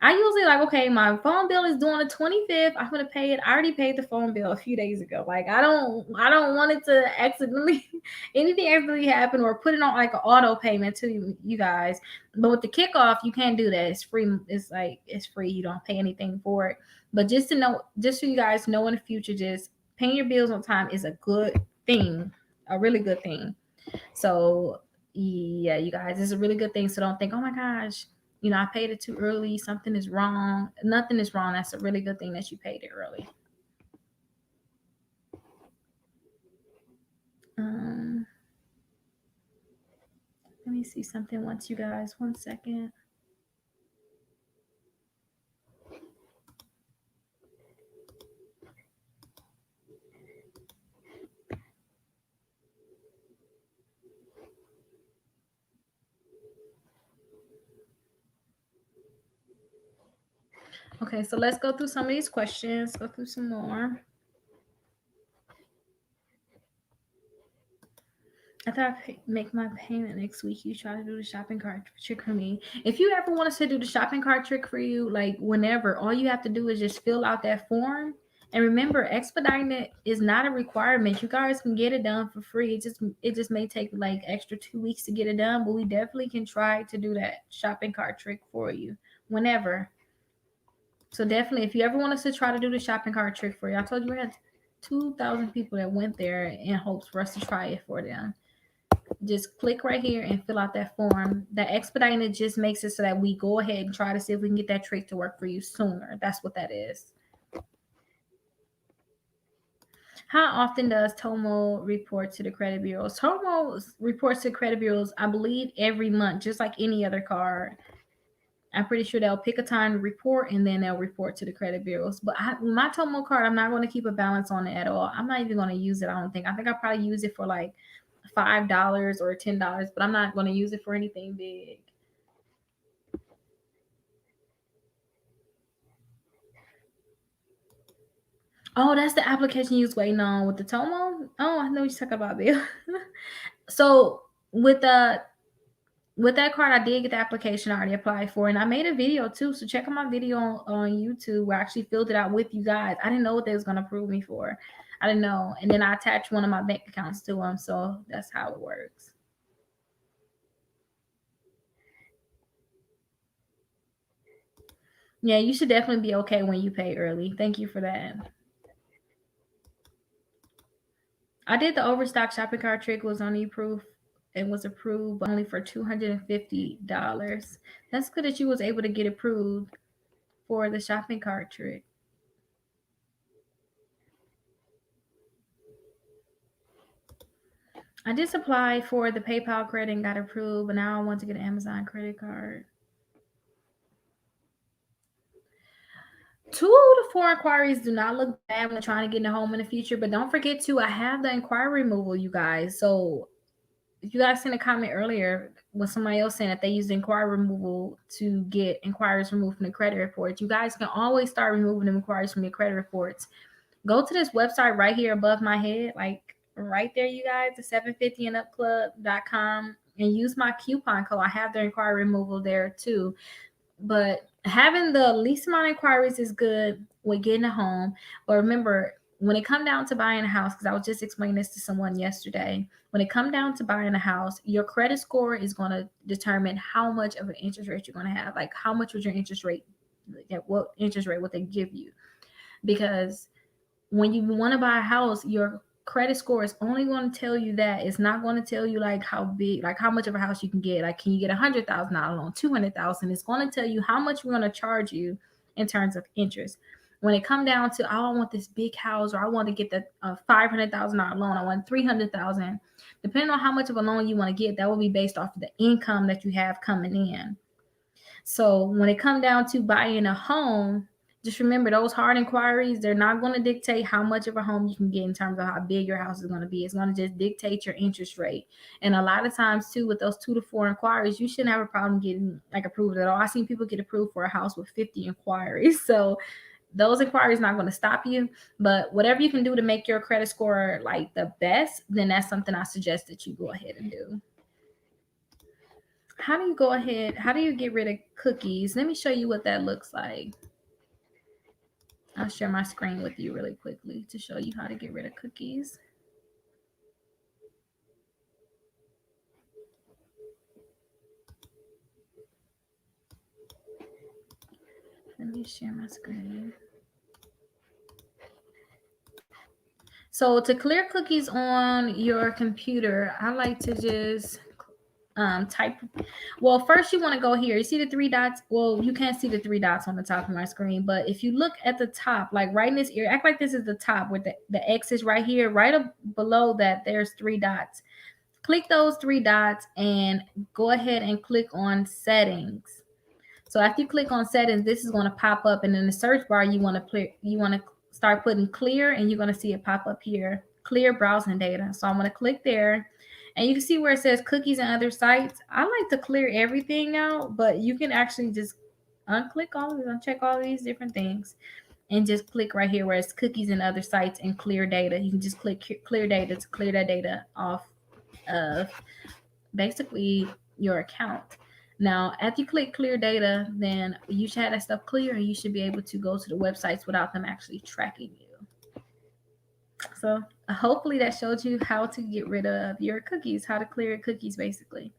I usually like, okay, my phone bill is due on the 25th. I'm gonna pay it. I already paid the phone bill a few days ago. Like I don't want it to accidentally anything accidentally happen or put it on like an auto payment to you guys. But with the kickoff, you can't do that. It's free. It's free. You don't pay anything for it. But just so you guys know in the future, just paying your bills on time is a good thing, a really good thing. So yeah, you guys, it's a really good thing. So don't think, oh my gosh, I paid it too early. Something is wrong. Nothing is wrong. That's a really good thing that you paid it early. Let me see something once, you guys. 1 second. Okay, so let's go through some of these questions. Go through some more. After I make my payment next week, you try to do the shopping cart trick for me. If you ever want us to do the shopping cart trick for you, like whenever, all you have to do is just fill out that form. And remember, expediting it is not a requirement. You guys can get it done for free. It just may take like extra 2 weeks to get it done, but we definitely can try to do that shopping cart trick for you whenever. So definitely, if you ever want us to try to do the shopping cart trick for you, I told you we had 2,000 people that went there in hopes for us to try it for them. Just click right here and fill out that form. That expediting it just makes it so that we go ahead and try to see if we can get that trick to work for you sooner. That's what that is. How often does Tomo report to the credit bureaus? Tomo reports to credit bureaus, I believe, every month, just like any other card. I'm pretty sure they'll pick a time to report and then they'll report to the credit bureaus. But my Tomo card, I'm not going to keep a balance on it at all. I'm not even going to use it. I don't think. I think I'll probably use it for like $5 or $10, but I'm not going to use it for anything big. Oh, that's the application you was waiting on with the Tomo. Oh, I know what you're talking about, Bill. So with the with that card, I did get the application I already applied for, and I made a video too. So check out my video on YouTube where I actually filled it out with you guys. I didn't know what they was gonna approve me for. I didn't know, and then I attached one of my bank accounts to them. So that's how it works. Yeah, you should definitely be okay when you pay early. Thank you for that. I did the overstock shopping cart trick. Was only approved. It was approved, but only for $250. That's good that you was able to get approved for the shopping cart trick. I just applied for the PayPal credit and got approved, but now I want to get an Amazon credit card. 2 to 4 inquiries do not look bad when trying to get in a home in the future, but don't forget to I have the inquiry removal, you guys. So if you guys seen a comment earlier with somebody else saying that they use inquiry removal to get inquiries removed from the credit reports, you guys can always start removing the inquiries from your credit reports. Go to this website right here above my head, like right there, you guys, the 750andupclub.com, and use my coupon code. I have their inquiry removal there too. But having the least amount of inquiries is good with getting a home. But remember, when it come down to buying a house, because I was just explaining this to someone yesterday, when it come down to buying a house, your credit score is going to determine how much of an interest rate you're going to have. Like how much was your interest rate? What interest rate would they give you? Because when you want to buy a house, your credit score is only going to tell you that. It's not going to tell you like how big, like how much of a house you can get. Like, can you get $100,000 loan, 200,000? It's going to tell you how much we're going to charge you in terms of interest. When it come down to, oh, I want this big house, or I want to get the $500,000 loan, I want 300,000. Depending on how much of a loan you want to get, that will be based off of the income that you have coming in. So when it come down to buying a home, just remember those hard inquiries, they're not going to dictate how much of a home you can get in terms of how big your house is going to be. It's going to just dictate your interest rate. And a lot of times too, with those 2 to 4 inquiries, you shouldn't have a problem getting like approved at all. I've seen people get approved for a house with 50 inquiries. So those inquiries not going to stop you, but whatever you can do to make your credit score like the best, then that's something I suggest that you go ahead and do. How do you go ahead? How do you get rid of cookies? Let me show you what that looks like. I'll share my screen with you really quickly to show you how to get rid of cookies. Let me share my screen. So to clear cookies on your computer, I like to just type. Well, first you want to go here. You see the 3 dots? Well, you can't see the 3 dots on the top of my screen, but if you look at the top, like right in this area, act like this is the top with the X is right here. Right up below that, there's 3 dots. Click those 3 dots and go ahead and click on settings. So after you click on settings, this is going to pop up, and in the search bar, you want to start putting clear, and you're going to see it pop up here, clear browsing data. So I'm going to click there, and you can see where it says cookies and other sites. I like to clear everything out, but you can actually just unclick all of them, check all these different things, and just click right here where it's cookies and other sites and clear data. You can just click clear data to clear that data off of basically your account. Now, after you click clear data, then you should have that stuff clear and you should be able to go to the websites without them actually tracking you. So hopefully that showed you how to get rid of your cookies, how to clear your cookies basically.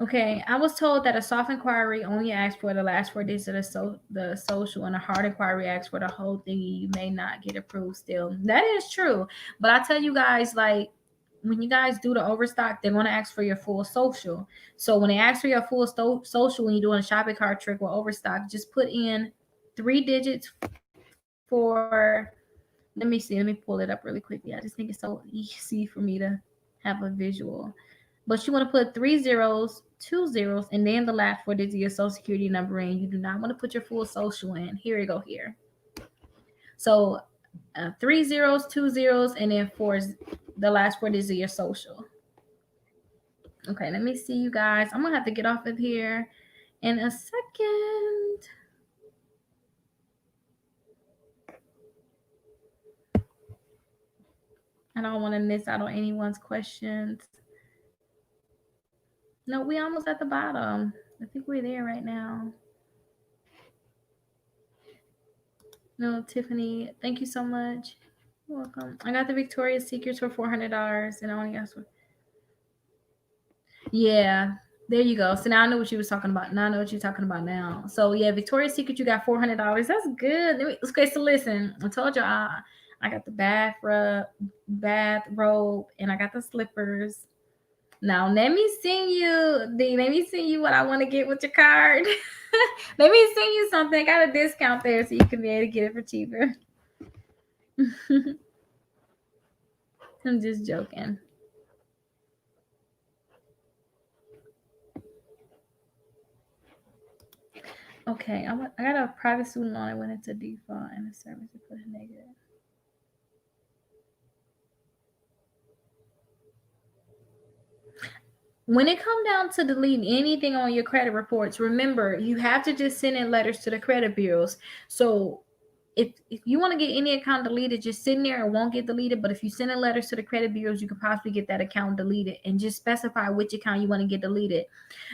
Okay, I was told that a soft inquiry only asks for the last four digits of the social, and a hard inquiry asks for the whole thing. You may not get approved still. That is true, but I tell you guys, like when you guys do the overstock, they're gonna ask for your full social. So when they ask for your full social when you're doing a shopping cart trick or overstock, just put in 3 digits for. Let me see. Let me pull it up really quickly. I just think it's so easy for me to have a visual. But you want to put 3 zeros, 2 zeros, and then the last four digits of your social security number in. You do not want to put your full social in. Here you go here. So 3 zeros, 2 zeros, and then the last four digits of your social. Okay, let me see you guys. I'm gonna have to get off of here in a second. I don't want to miss out on anyone's questions. No, we almost at the bottom. I think we're there right now. No, Tiffany, thank you so much. You're welcome. I got the Victoria's Secrets for $400 and I only asked for. Yeah, there you go. So now I know what you was talking about. Now I know what you're talking about now. So yeah, Victoria's Secret, you got $400. That's good. Okay, so listen, I told you I got the bathrobe, and I got the slippers. Now let me send you what I want to get with your card. Let me send you something. I got a discount there so you can be able to get it for cheaper. I'm just joking. Okay, I got a private student loan. I went into default and the service is pushed negative. When it come down to deleting anything on your credit reports, remember you have to just send in letters to the credit bureaus. So if you want to get any account deleted, just sitting there, it won't get deleted. But if you send in letters to the credit bureaus, you could possibly get that account deleted, and just specify which account you want to get deleted.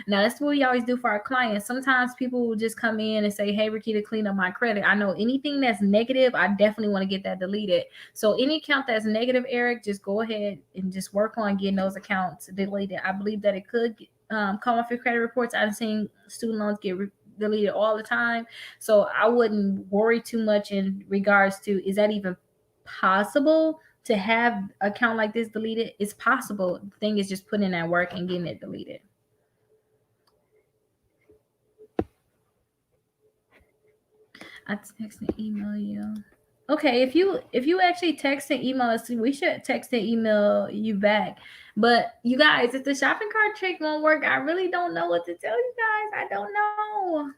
Now that's what we always do for our clients. Sometimes people will just come in and say, "Hey, Rickita, clean up my credit." I know anything that's negative, I definitely want to get that deleted. So any account that's negative, Eric, just go ahead and just work on getting those accounts deleted. I believe that it could come off your credit reports. I've seen student loans get deleted all the time, so I wouldn't worry too much in regards to is that even possible to have account like this deleted. It's possible. The thing is just putting in that work and getting it deleted. I text and email you. Okay, if you actually text and email us, we should text and email you back. But you guys, if the shopping cart trick won't work, I really don't know what to tell you guys. I don't know.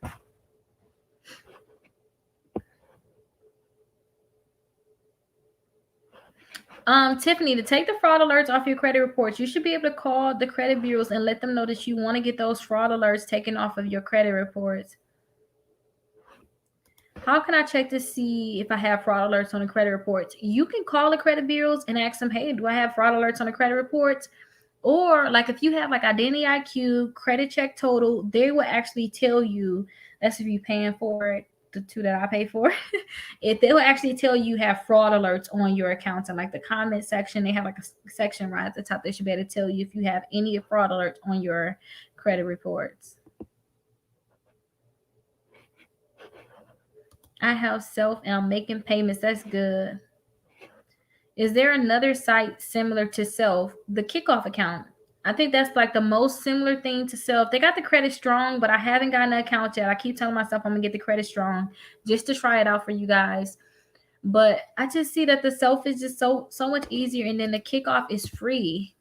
Tiffany, to take the fraud alerts off your credit reports, you should be able to call the credit bureaus and let them know that you want to get those fraud alerts taken off of your credit reports. How can I check to see if I have fraud alerts on the credit reports? You can call the credit bureaus and ask them, hey, do I have fraud alerts on the credit reports? Or like if you have like Identity IQ, Credit Check Total, they will actually tell you. That's if you're paying for it, the two that I pay for. If they will actually tell you have fraud alerts on your accounts, and like the comment section, they have like a section right at the top. They should be able to tell you if you have any fraud alerts on your credit reports. I have self and I'm making payments. That's good. Is there another site similar to self? The Kikoff account. I think that's like the most similar thing to self. They got the credit strong, but I haven't gotten an account yet. I keep telling myself I'm gonna get the credit strong just to try it out for you guys. But I just see that the self is just so much easier, and then the Kikoff is free.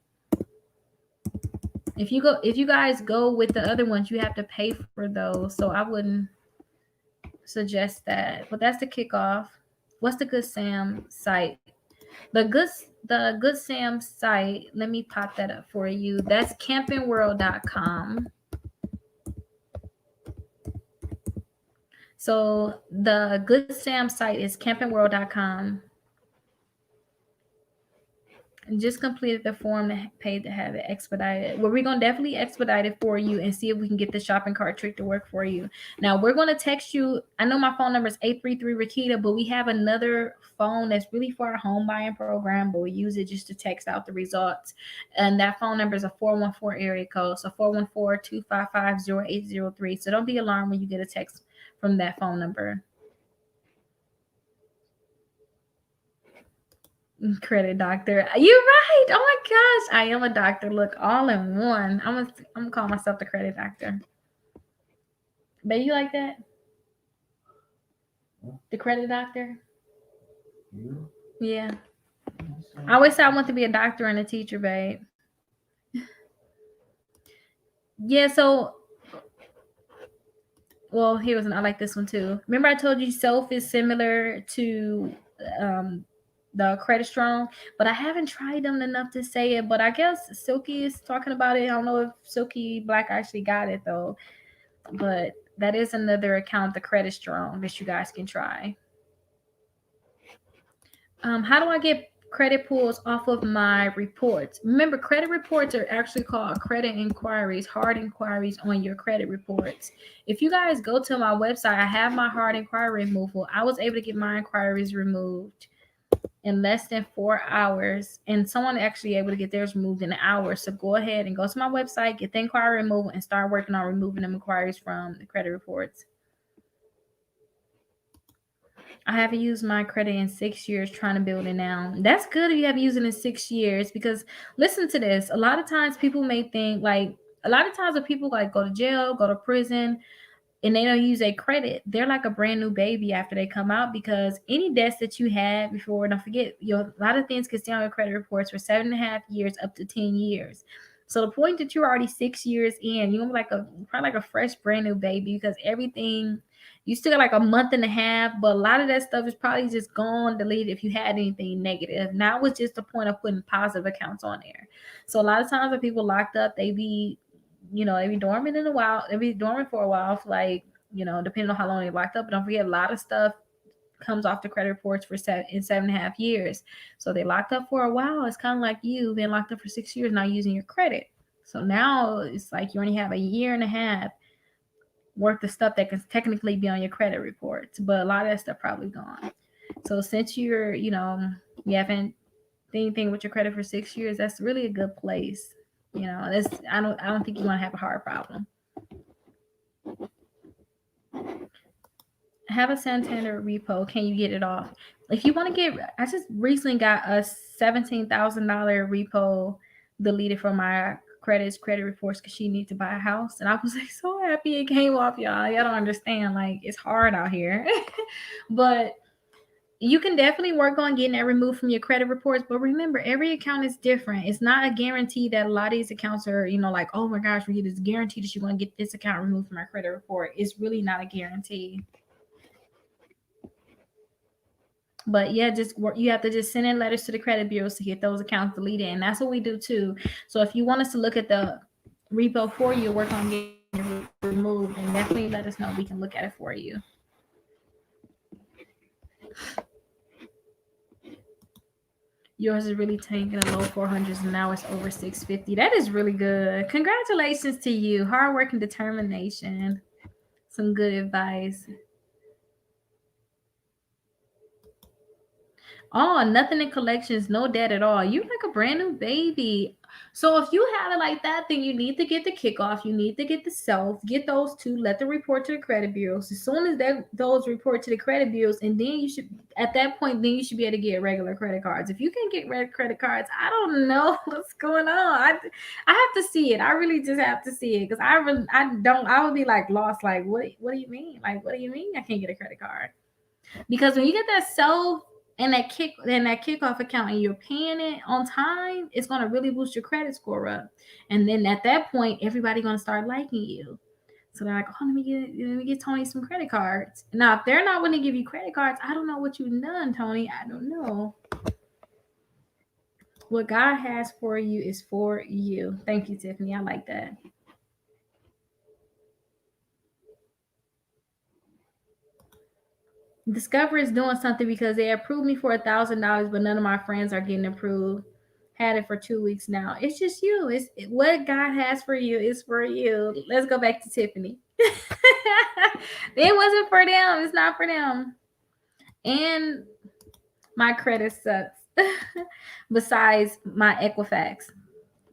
If you guys go with the other ones, you have to pay for those. So I wouldn't. suggest that. But that's the Kikoff. What's the Good Sam site? The good the Good Sam site. Let me pop that up for you. That's campingworld.com. So the Good Sam site is campingworld.com. Just completed the form that paid to have it expedited. Well, we're gonna definitely expedite it for you and see if we can get the shopping cart trick to work for you. Now we're gonna text you. I know my phone number is 833 Rickita, but we have another phone that's really for our home buying program, but we use it just to text out the results. And that phone number is a 414 area code. So 414-255-0803. So don't be alarmed when you get a text from that phone number. Credit doctor. You're right. Oh my gosh. I am a doctor. Look, all in one. I'm gonna call myself the credit doctor. Babe, you like that? The credit doctor? Yeah. I always said I want to be a doctor and a teacher, babe. Yeah, so well, here was I like this one too. Remember I told you self is similar to um the credit strong, but I haven't tried them enough to say it. But I guess Silky is talking about it. I don't know if Silky Black actually got it though. But that is another account, the credit strong, that you guys can try. How do I get credit pulls off of my reports? Remember, credit reports are actually called credit inquiries, hard inquiries on your credit reports. If you guys go to my website, I have my hard inquiry removal. I was able to get my inquiries removed in less than 4 hours, and someone actually able to get theirs removed in an hour. So go ahead and go to my website, get the inquiry removal, and start working on removing them inquiries from the credit reports. I haven't used my credit in 6 years trying to build it now. That's good if you haven't used it in 6 years because listen to this. A lot of times people may think like a lot of times when people like go to jail, go to prison, and they don't use a credit, they're like a brand new baby after they come out because any debts that you had before, don't forget, a lot of things can stay on your credit reports for 7.5 years up to 10 years. So the point that you're already 6 years in, you're like a probably like a fresh brand new baby because everything you still got like a month and a half, but a lot of that stuff is probably just gone, deleted if you had anything negative. Now it's just the point of putting positive accounts on there. So a lot of times when people locked up, they be they be dormant in a while. They be dormant for a while, for like, depending on how long they locked up. But don't forget, a lot of stuff comes off the credit reports for 7.5 years. So they locked up for a while. It's kind of like you been locked up for 6 years, not using your credit. So now it's like you only have a year and a half worth of stuff that can technically be on your credit reports, but a lot of that stuff probably gone. So since you haven't done anything with your credit for 6 years, that's really a good place. That's I don't think you're gonna have a hard problem. Have a Santander repo. Can you get it off? If you want to get, I just recently got a $17,000 repo deleted from my credit reports because she needs to buy a house, and I was like so happy it came off, y'all. Y'all don't understand. Like it's hard out here, but you can definitely work on getting that removed from your credit reports. But remember, every account is different. It's not a guarantee that a lot of these accounts are, like, oh my gosh, we get this guarantee that you're going to get this account removed from our credit report. It's really not a guarantee. But yeah, just work. You have to just send in letters to the credit bureaus to get those accounts deleted, and that's what we do too. So if you want us to look at the repo for you, work on getting it removed, and definitely let us know. We can look at it for you. Yours is really tanking in the low 400s, and now it's over 650. That is really good. Congratulations to you. Hard work and determination. Some good advice. Oh, nothing in collections, no debt at all. You like a brand new baby. So if you have it like that, then you need to get the Kikoff. You need to get the self. Get those two. Let them report to the credit bureaus. As soon as those report to the credit bureaus, and then you should, at that point, then you should be able to get regular credit cards. If you can get red credit cards, I don't know what's going on. I have to see it. I really just have to see it because I don't. I would be like lost. Like what do you mean? Like what do you mean I can't get a credit card? Because when you get that self and that Kikoff account and you're paying it on time, it's gonna really boost your credit score up. And then at that point, everybody gonna start liking you. So they're like, oh, let me get Tony some credit cards. Now, if they're not going to give you credit cards, I don't know what you've done, Tony. I don't know. What God has for you is for you. Thank you, Tiffany. I like that. Discover is doing something because they approved me for $1,000, but none of my friends are getting approved. Had it for 2 weeks now. It's just you. What God has for you is for you. Let's go back to Tiffany. It wasn't for them. It's not for them. And my credit sucks. Besides my Equifax.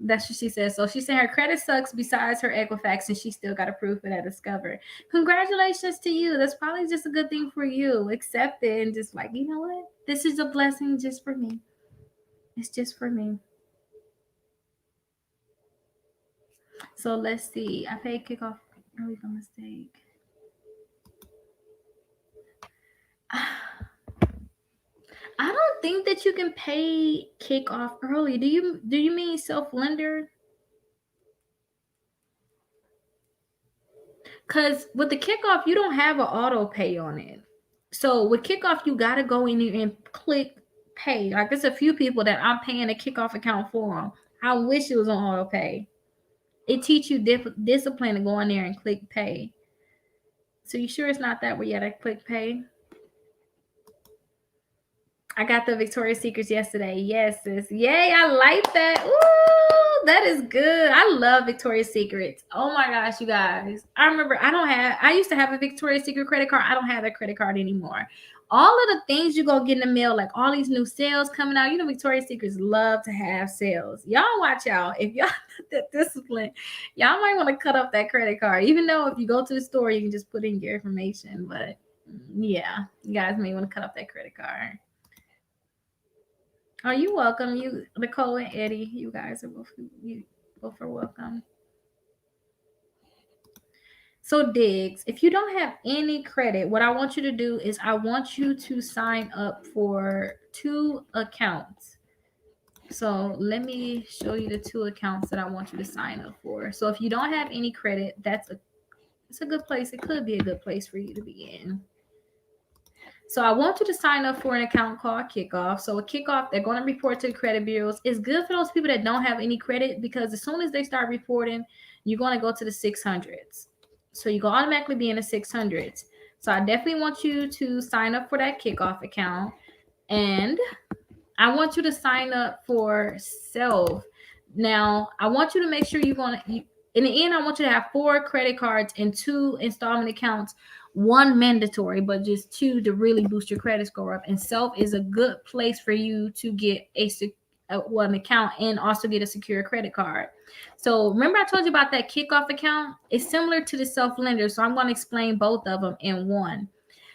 That's what she says. So she said her credit sucks besides her Equifax, and she still got approved for that Discover. Congratulations to you. That's probably just a good thing for you. Accept it and just like, you know what? This is a blessing just for me. It's just for me. So let's see. I paid Kikoff early by mistake. I don't think that you can pay Kikoff early. Do you mean self-lender? Because with the Kikoff, you don't have an auto pay on it. So with Kikoff, you got to go in here and click pay. Like there's a few people that I'm paying a Kikoff account for them. I wish it was on auto pay. It teach you discipline to go in there and click pay. So you sure it's not that where you got to click pay? I got the Victoria's Secrets yesterday. Yes, sis. Yay, I like that. Ooh, that is good. I love Victoria's Secrets. Oh my gosh, you guys. I remember I used to have a Victoria's Secret credit card. I don't have that credit card anymore. All of the things you go get in the mail, like all these new sales coming out, Victoria's Secrets love to have sales. Y'all watch out. If y'all that discipline, y'all might want to cut off that credit card. Even though if you go to the store, you can just put in your information. But yeah, you guys may want to cut off that credit card. Are you welcome? You, Nicole and Eddie, you guys are both are welcome. So Diggs, if you don't have any credit, what I want you to do is I want you to sign up for 2 accounts. So let me show you the 2 accounts that I want you to sign up for. So if you don't have any credit, it's a good place. It could be a good place for you to be in. So I want you to sign up for an account called Kikoff. So a Kikoff, they're going to report to the credit bureaus. It's good for those people that don't have any credit because as soon as they start reporting, you're going to go to the 600s. So you can automatically be in the 600s. So I definitely want you to sign up for that Kikoff account. And I want you to sign up for Self. Now, I want you to make sure in the end, I want you to have 4 credit cards and 2 installment accounts, 1 mandatory, but just 2 to really boost your credit score up. And Self is a good place for you to get an account and also get a secure credit card. So remember I told you about that Kikoff account? It's similar to the Self lender. So I'm going to explain both of them in one.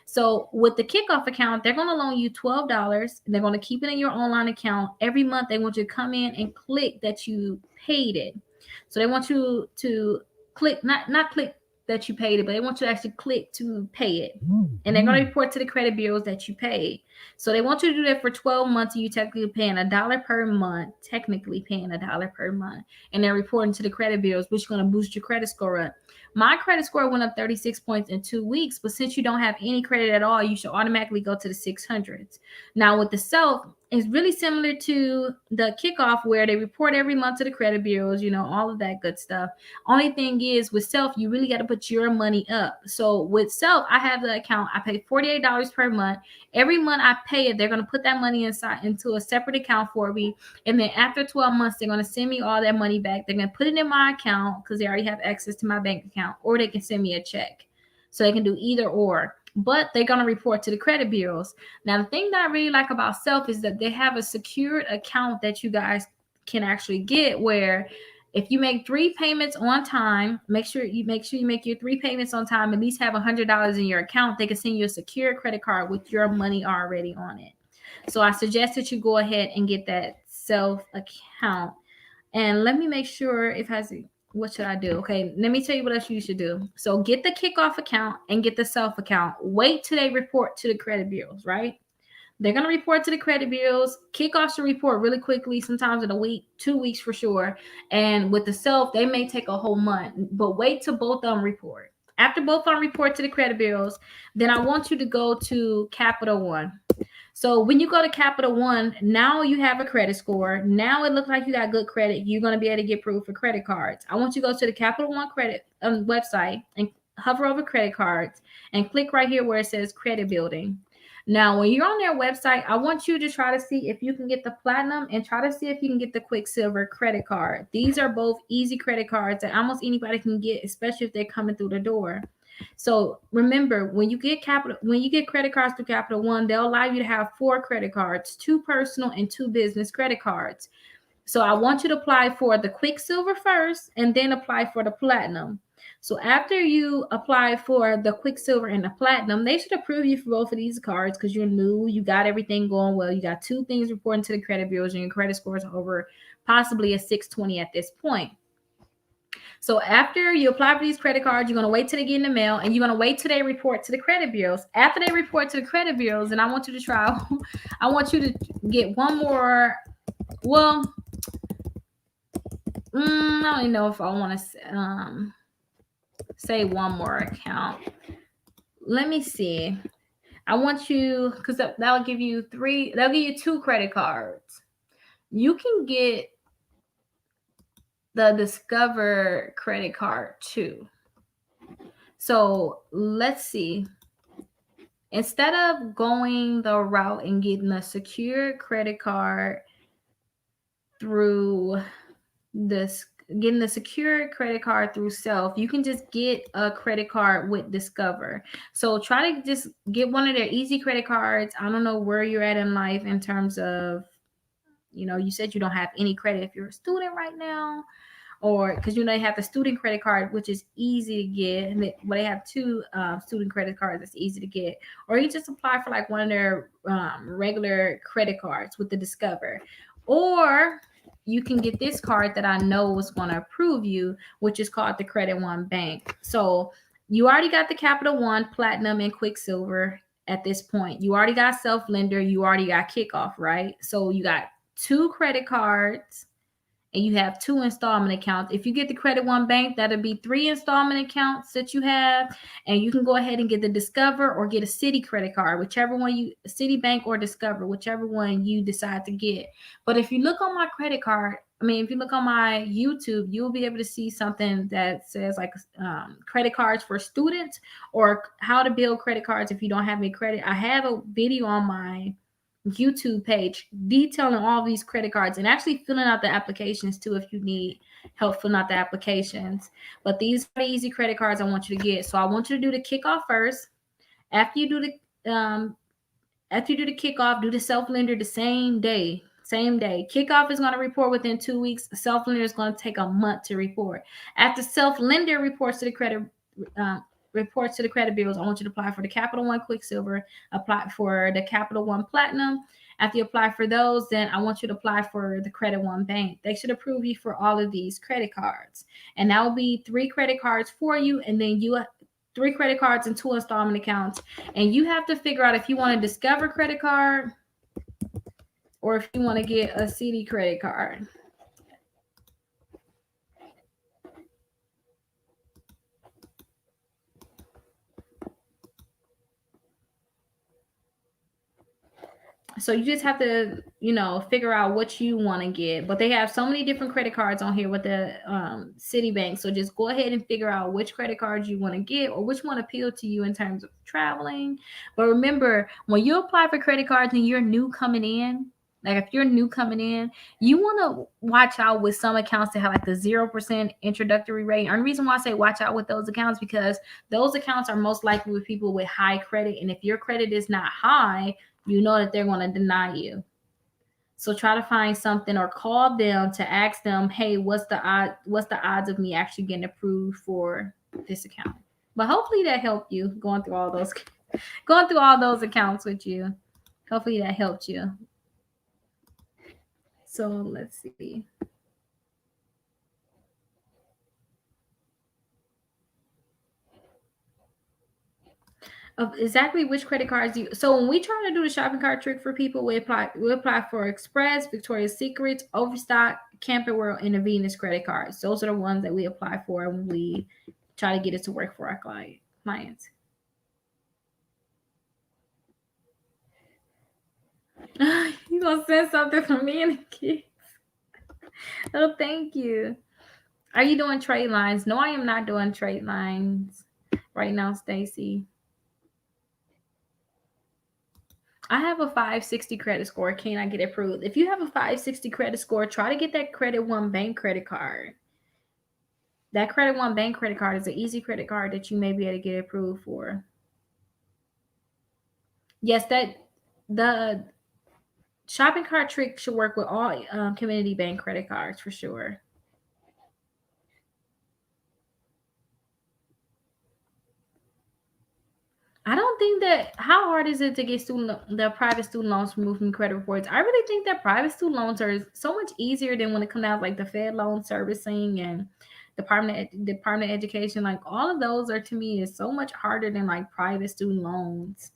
So with the Kikoff account, they're going to loan you $12. They're going to keep it in your online account. Every month, they want you to come in and click that you paid it. So they want you to click, not click that you paid it, but they want you to actually click to pay it. And they're going to report to the credit bureaus that you paid. So they want you to do that for 12 months, and you technically paying $1 per month, and they're reporting to the credit bureaus, which is going to boost your credit score up. My credit score went up 36 points in 2 weeks, but since you don't have any credit at all, you should automatically go to the 600s. Now with the Self, it's really similar to the Kikoff where they report every month to the credit bureaus, all of that good stuff. Only thing is with Self, you really got to put your money up. So with Self, I have the account. I pay $48 per month. Every month I pay it, they're going to put that money into a separate account for me. And then after 12 months, they're going to send me all that money back. They're going to put it in my account because they already have access to my bank account, or they can send me a check. So they can do either or. But they're going to report to the credit bureaus. Now, the thing that I really like about Self is that they have a secured account that you guys can actually get where if you make 3 payments on time, make sure you make your 3 payments on time, at least have $100 in your account, they can send you a secure credit card with your money already on it. So I suggest that you go ahead and get that Self account. And let me make sure if has what should I do? Okay, let me tell you what else you should do. So get the Kikoff account and get the Self account. Wait till they report to the credit bureaus, right? They're going to report to the credit bureaus. Kikoff should report really quickly, sometimes in a week, 2 weeks for sure. And with the Self, they may take a whole month. But wait till both of them report. After both of them report to the credit bureaus, then I want you to go to Capital One. So when you go to Capital One, now you have a credit score. Now it looks like you got good credit. You're going to be able to get approved for credit cards. I want you to go to the Capital One credit website and hover over credit cards and click right here where it says credit building. Now, when you're on their website, I want you to try to see if you can get the platinum and try to see if you can get the Quicksilver credit card. These are both easy credit cards that almost anybody can get, especially if they're coming through the door. So remember, when you get credit cards through Capital One, they'll allow you to have 4 credit cards, 2 personal and 2 business credit cards. So I want you to apply for the Quicksilver first and then apply for the Platinum. So after you apply for the Quicksilver and the Platinum, they should approve you for both of these cards because you're new, you got everything going well, you got 2 things reporting to the credit bureaus, and your credit score is over possibly a 620 at this point. So after you apply for these credit cards, you're going to wait till they get in the mail, and you're going to wait till they report to the credit bureaus. After they report to the credit bureaus, and I want you to try, I want you to get one more, well, I don't even know if I want to say one more account. Let me see. I want you, because that'll give you 2 credit cards. You can get the Discover credit card too. So let's see. Instead of going the route and getting a secure credit card through getting the secure credit card through Self, you can just get a credit card with Discover. So try to just get one of their easy credit cards. I don't know where you're at in life in terms of, you said you don't have any credit if you're a student right now, or because they have the student credit card, which is easy to get, and they have 2 student credit cards that's easy to get, or you just apply for like one of their regular credit cards with the Discover, or you can get this card that I know is going to approve you, which is called the Credit One Bank. So you already got the Capital One, Platinum, and Quicksilver at this point. You already got Self Lender, you already got Kikoff, right? So you got 2 credit cards, and you have 2 installment accounts. If you get the Credit One Bank, that'll be 3 installment accounts that you have, and you can go ahead and get the Discover or get a Citi credit card, whichever one Citibank or Discover, whichever one you decide to get. But if you look on my credit card, if you look on my YouTube, you'll be able to see something that says like credit cards for students, or how to build credit cards if you don't have any credit. I have a video on my YouTube page detailing all these credit cards and actually filling out the applications too if you need help filling out the applications. But these are the easy credit cards I want you to get. So I want you to do the Kikoff first. After you do the Kikoff, do the Self Lender the same day. Kikoff is going to report within 2 weeks. Self Lender is going to take a month to report. After Self Lender reports to the credit bureaus, I want you to apply for the Capital One Quicksilver, apply for the Capital One Platinum. After you apply for those, then I want you to apply for the Credit One Bank. They should approve you for all of these credit cards. And that will be 3 credit cards for you, and then 3 credit cards and 2 installment accounts. And you have to figure out if you want a Discover credit card or if you want to get a Citi credit card. So you just have to, figure out what you want to get. But they have so many different credit cards on here with the Citibank. So just go ahead and figure out which credit cards you want to get or which one appeal to you in terms of traveling. But remember, when you apply for credit cards and you're new coming in, like if you're new coming in, you want to watch out with some accounts that have like the 0% introductory rate. And the reason why I say watch out with those accounts, because those accounts are most likely with people with high credit. And if your credit is not high, you know that they're going to deny you. So try to find something or call them to ask them, hey, what's the odds of me actually getting approved for this account? But hopefully that helped you going through all those accounts with you. Hopefully that helped you. So let's see. Of exactly which credit cards so when we try to do the shopping cart trick for people, we apply for Express, Victoria's Secret, Overstock, Camping World, and the Venus credit cards. Those are the ones that we apply for when we try to get it to work for our clients. You gonna send something for me and the kids? Oh, thank you. Are you doing trade lines? No, I am not doing trade lines right now, Stacy. I have a 560 credit score. Can I get approved? If you have a 560 credit score, try to get that Credit One Bank credit card. That Credit One Bank credit card is an easy credit card that you may be able to get approved for. Yes, that the shopping cart trick should work with all community bank credit cards for sure. I don't think that. How hard is it to get the private student loans removed from credit reports? I really think that private student loans are so much easier than when it comes out like the Fed loan servicing and Department of Education. Like all of those are to me is so much harder than like private student loans.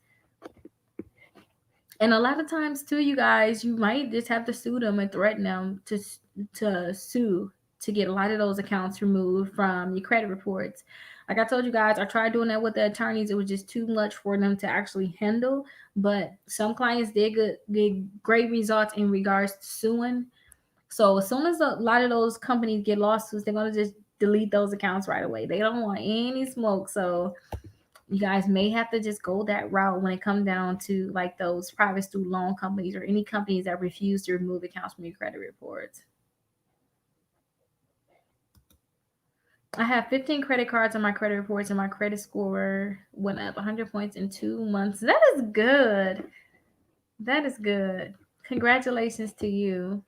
And a lot of times too, you guys, you might just have to sue them and threaten them to sue to get a lot of those accounts removed from your credit reports. Like I told you guys, I tried doing that with the attorneys. It was just too much for them to actually handle. But some clients did get great results in regards to suing. So as soon as a lot of those companies get lawsuits, they're gonna just delete those accounts right away. They don't want any smoke. So you guys may have to just go that route when it comes down to like those private student loan companies or any companies that refuse to remove accounts from your credit reports. I have 15 credit cards on my credit reports and my credit score went up 100 points in 2 months. That is good. That is good. Congratulations to you.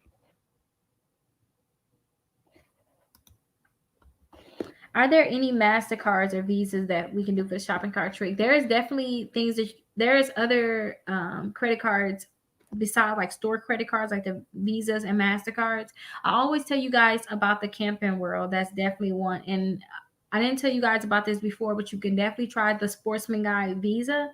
Are there any MasterCards or Visas that we can do for the shopping cart trick? There is definitely things that there is other credit cards besides like store credit cards like the Visas and MasterCards. I always tell you guys about the Camping World. That's definitely one. And I didn't tell you guys about this before, but you can definitely try the Sportsman Guide Visa.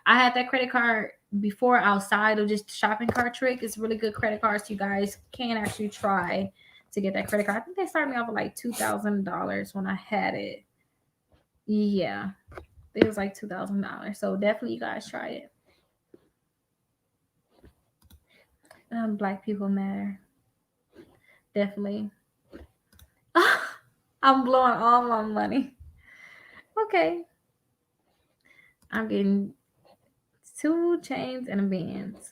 I had that credit card before outside of just shopping cart trick. It's really good credit cards you guys can actually try to get that credit card. I think they started me off with like $2,000 when I had it. Yeah, it was like $2,000. So definitely, you guys try it. Black people matter. Definitely. I'm blowing all my money. Okay. I'm getting 2 chains and a Benz.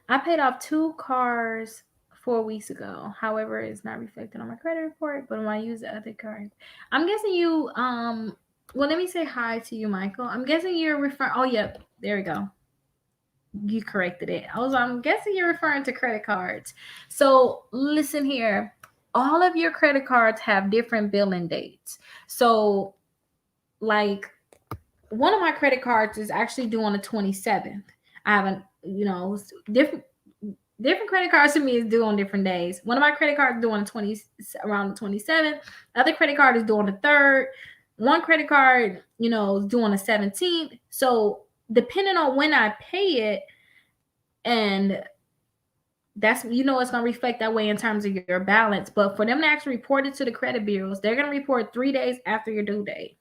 I paid off 2 cars 4 weeks ago. However, it's not reflected on my credit report, but when I use the other card, I'm guessing you well, let me say hi to you, Michael. I'm guessing you're referring. Oh, yep, there we go. You corrected it. I'm guessing you're referring to credit cards. So listen here. All of your credit cards have different billing dates. So, like, one of my credit cards is actually due on the 27th. I haven't, different credit cards to me is due on different days. One of my credit cards is due on the 20 around the 27th. Other credit card is due on the 3rd. One credit card, is due on the 17th. So depending on when I pay it, and that's it's going to reflect that way in terms of your balance. But for them to actually report it to the credit bureaus, they're going to report 3 days after your due date.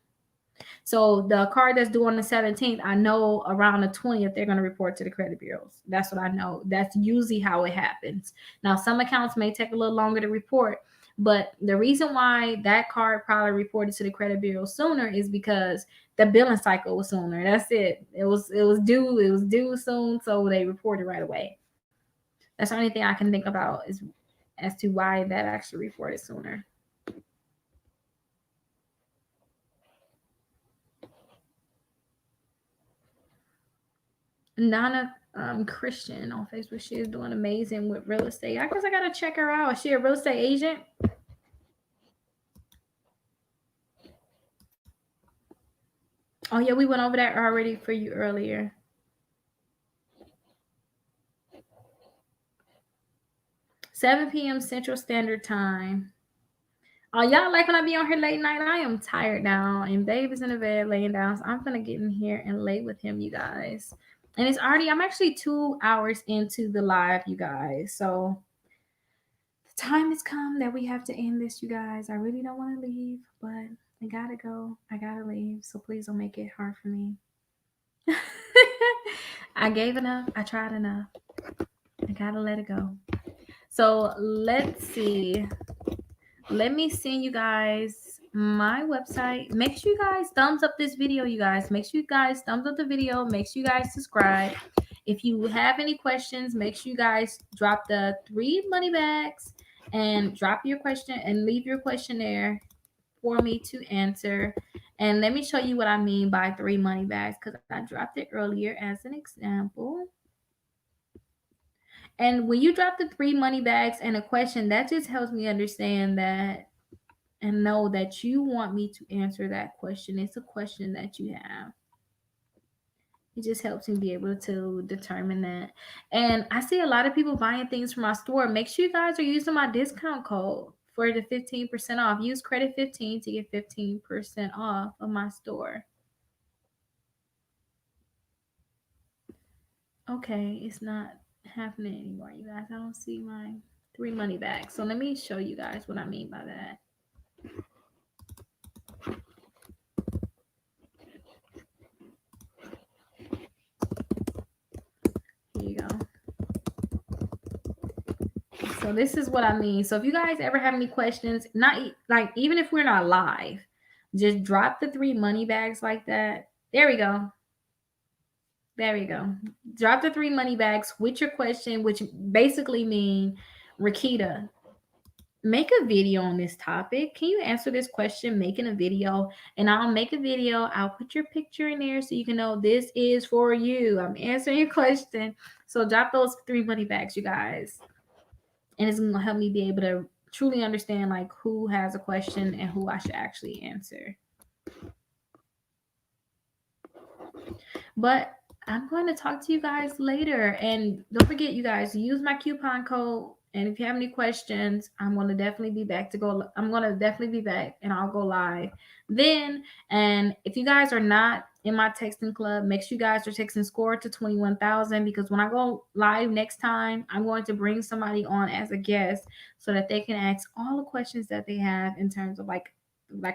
So the card that's due on the 17th, I know around the 20th, they're going to report to the credit bureaus. That's what I know. That's usually how it happens. Now, some accounts may take a little longer to report, but the reason why that card probably reported to the credit bureau sooner is because the billing cycle was sooner. That's it. It was due soon, so they reported right away. That's the only thing I can think about is as to why that actually reported sooner. Nana Christian on Facebook. She is doing amazing with real estate. I guess I gotta check her out. Is she a real estate agent? Oh yeah, we went over that already for you earlier. 7 p.m. Central Standard Time. Oh, y'all like when I be on here late night? I am tired now, and Babe is in the bed laying down, so I'm gonna get in here and lay with him, you guys. And I'm actually 2 hours into the live, you guys. So time has come that we have to end this, you guys. I really don't want to leave, but I gotta go. I gotta leave. So please don't make it hard for me. I gave enough. I tried enough. I gotta let it go. So let's see. Let me send you guys my website. Make sure you guys thumbs up this video, you guys. Make sure you guys thumbs up the video. Make sure you guys subscribe. If you have any questions, make sure you guys drop the 3 money bags and drop your question and leave your question there for me to answer. And let me show you what I mean by 3 money bags because I dropped it earlier as an example. And when you drop the 3 money bags and a question, that just helps me understand that and know that you want me to answer that question. It's a question that you have. It just helps me be able to determine that. And I see a lot of people buying things from my store. Make sure you guys are using my discount code for the 15% off. Use credit 15 to get 15% off of my store. Okay, it's not happening anymore, you guys. I don't see my 3 money bags. So let me show you guys what I mean by that. Here you go. So this is what I mean. So if you guys ever have any questions, not like even if we're not live, just drop the 3 money bags like that. There we go. There you go. Drop the 3 money bags with your question, which basically mean, Rickita, make a video on this topic. Can you answer this question making a video? And I'll make a video. I'll put your picture in there so you can know this is for you. I'm answering your question. So drop those 3 money bags, you guys. And it's gonna help me be able to truly understand like who has a question and who I should actually answer. But I'm going to talk to you guys later. And don't forget, you guys, use my coupon code. And if you have any questions, I'm going to definitely be back to go. I'm going to definitely be back and I'll go live then. And if you guys are not in my texting club, make sure you guys are texting score to 21,000 because when I go live next time, I'm going to bring somebody on as a guest so that they can ask all the questions that they have in terms of like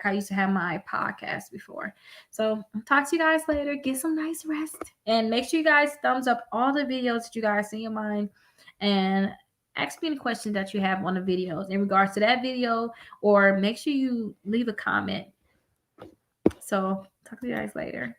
I used to have my podcast before. So I'll talk to you guys later. Get some nice rest. And make sure you guys thumbs up all the videos that you guys see in mine. And ask me any questions that you have on the videos in regards to that video. Or make sure you leave a comment. So talk to you guys later.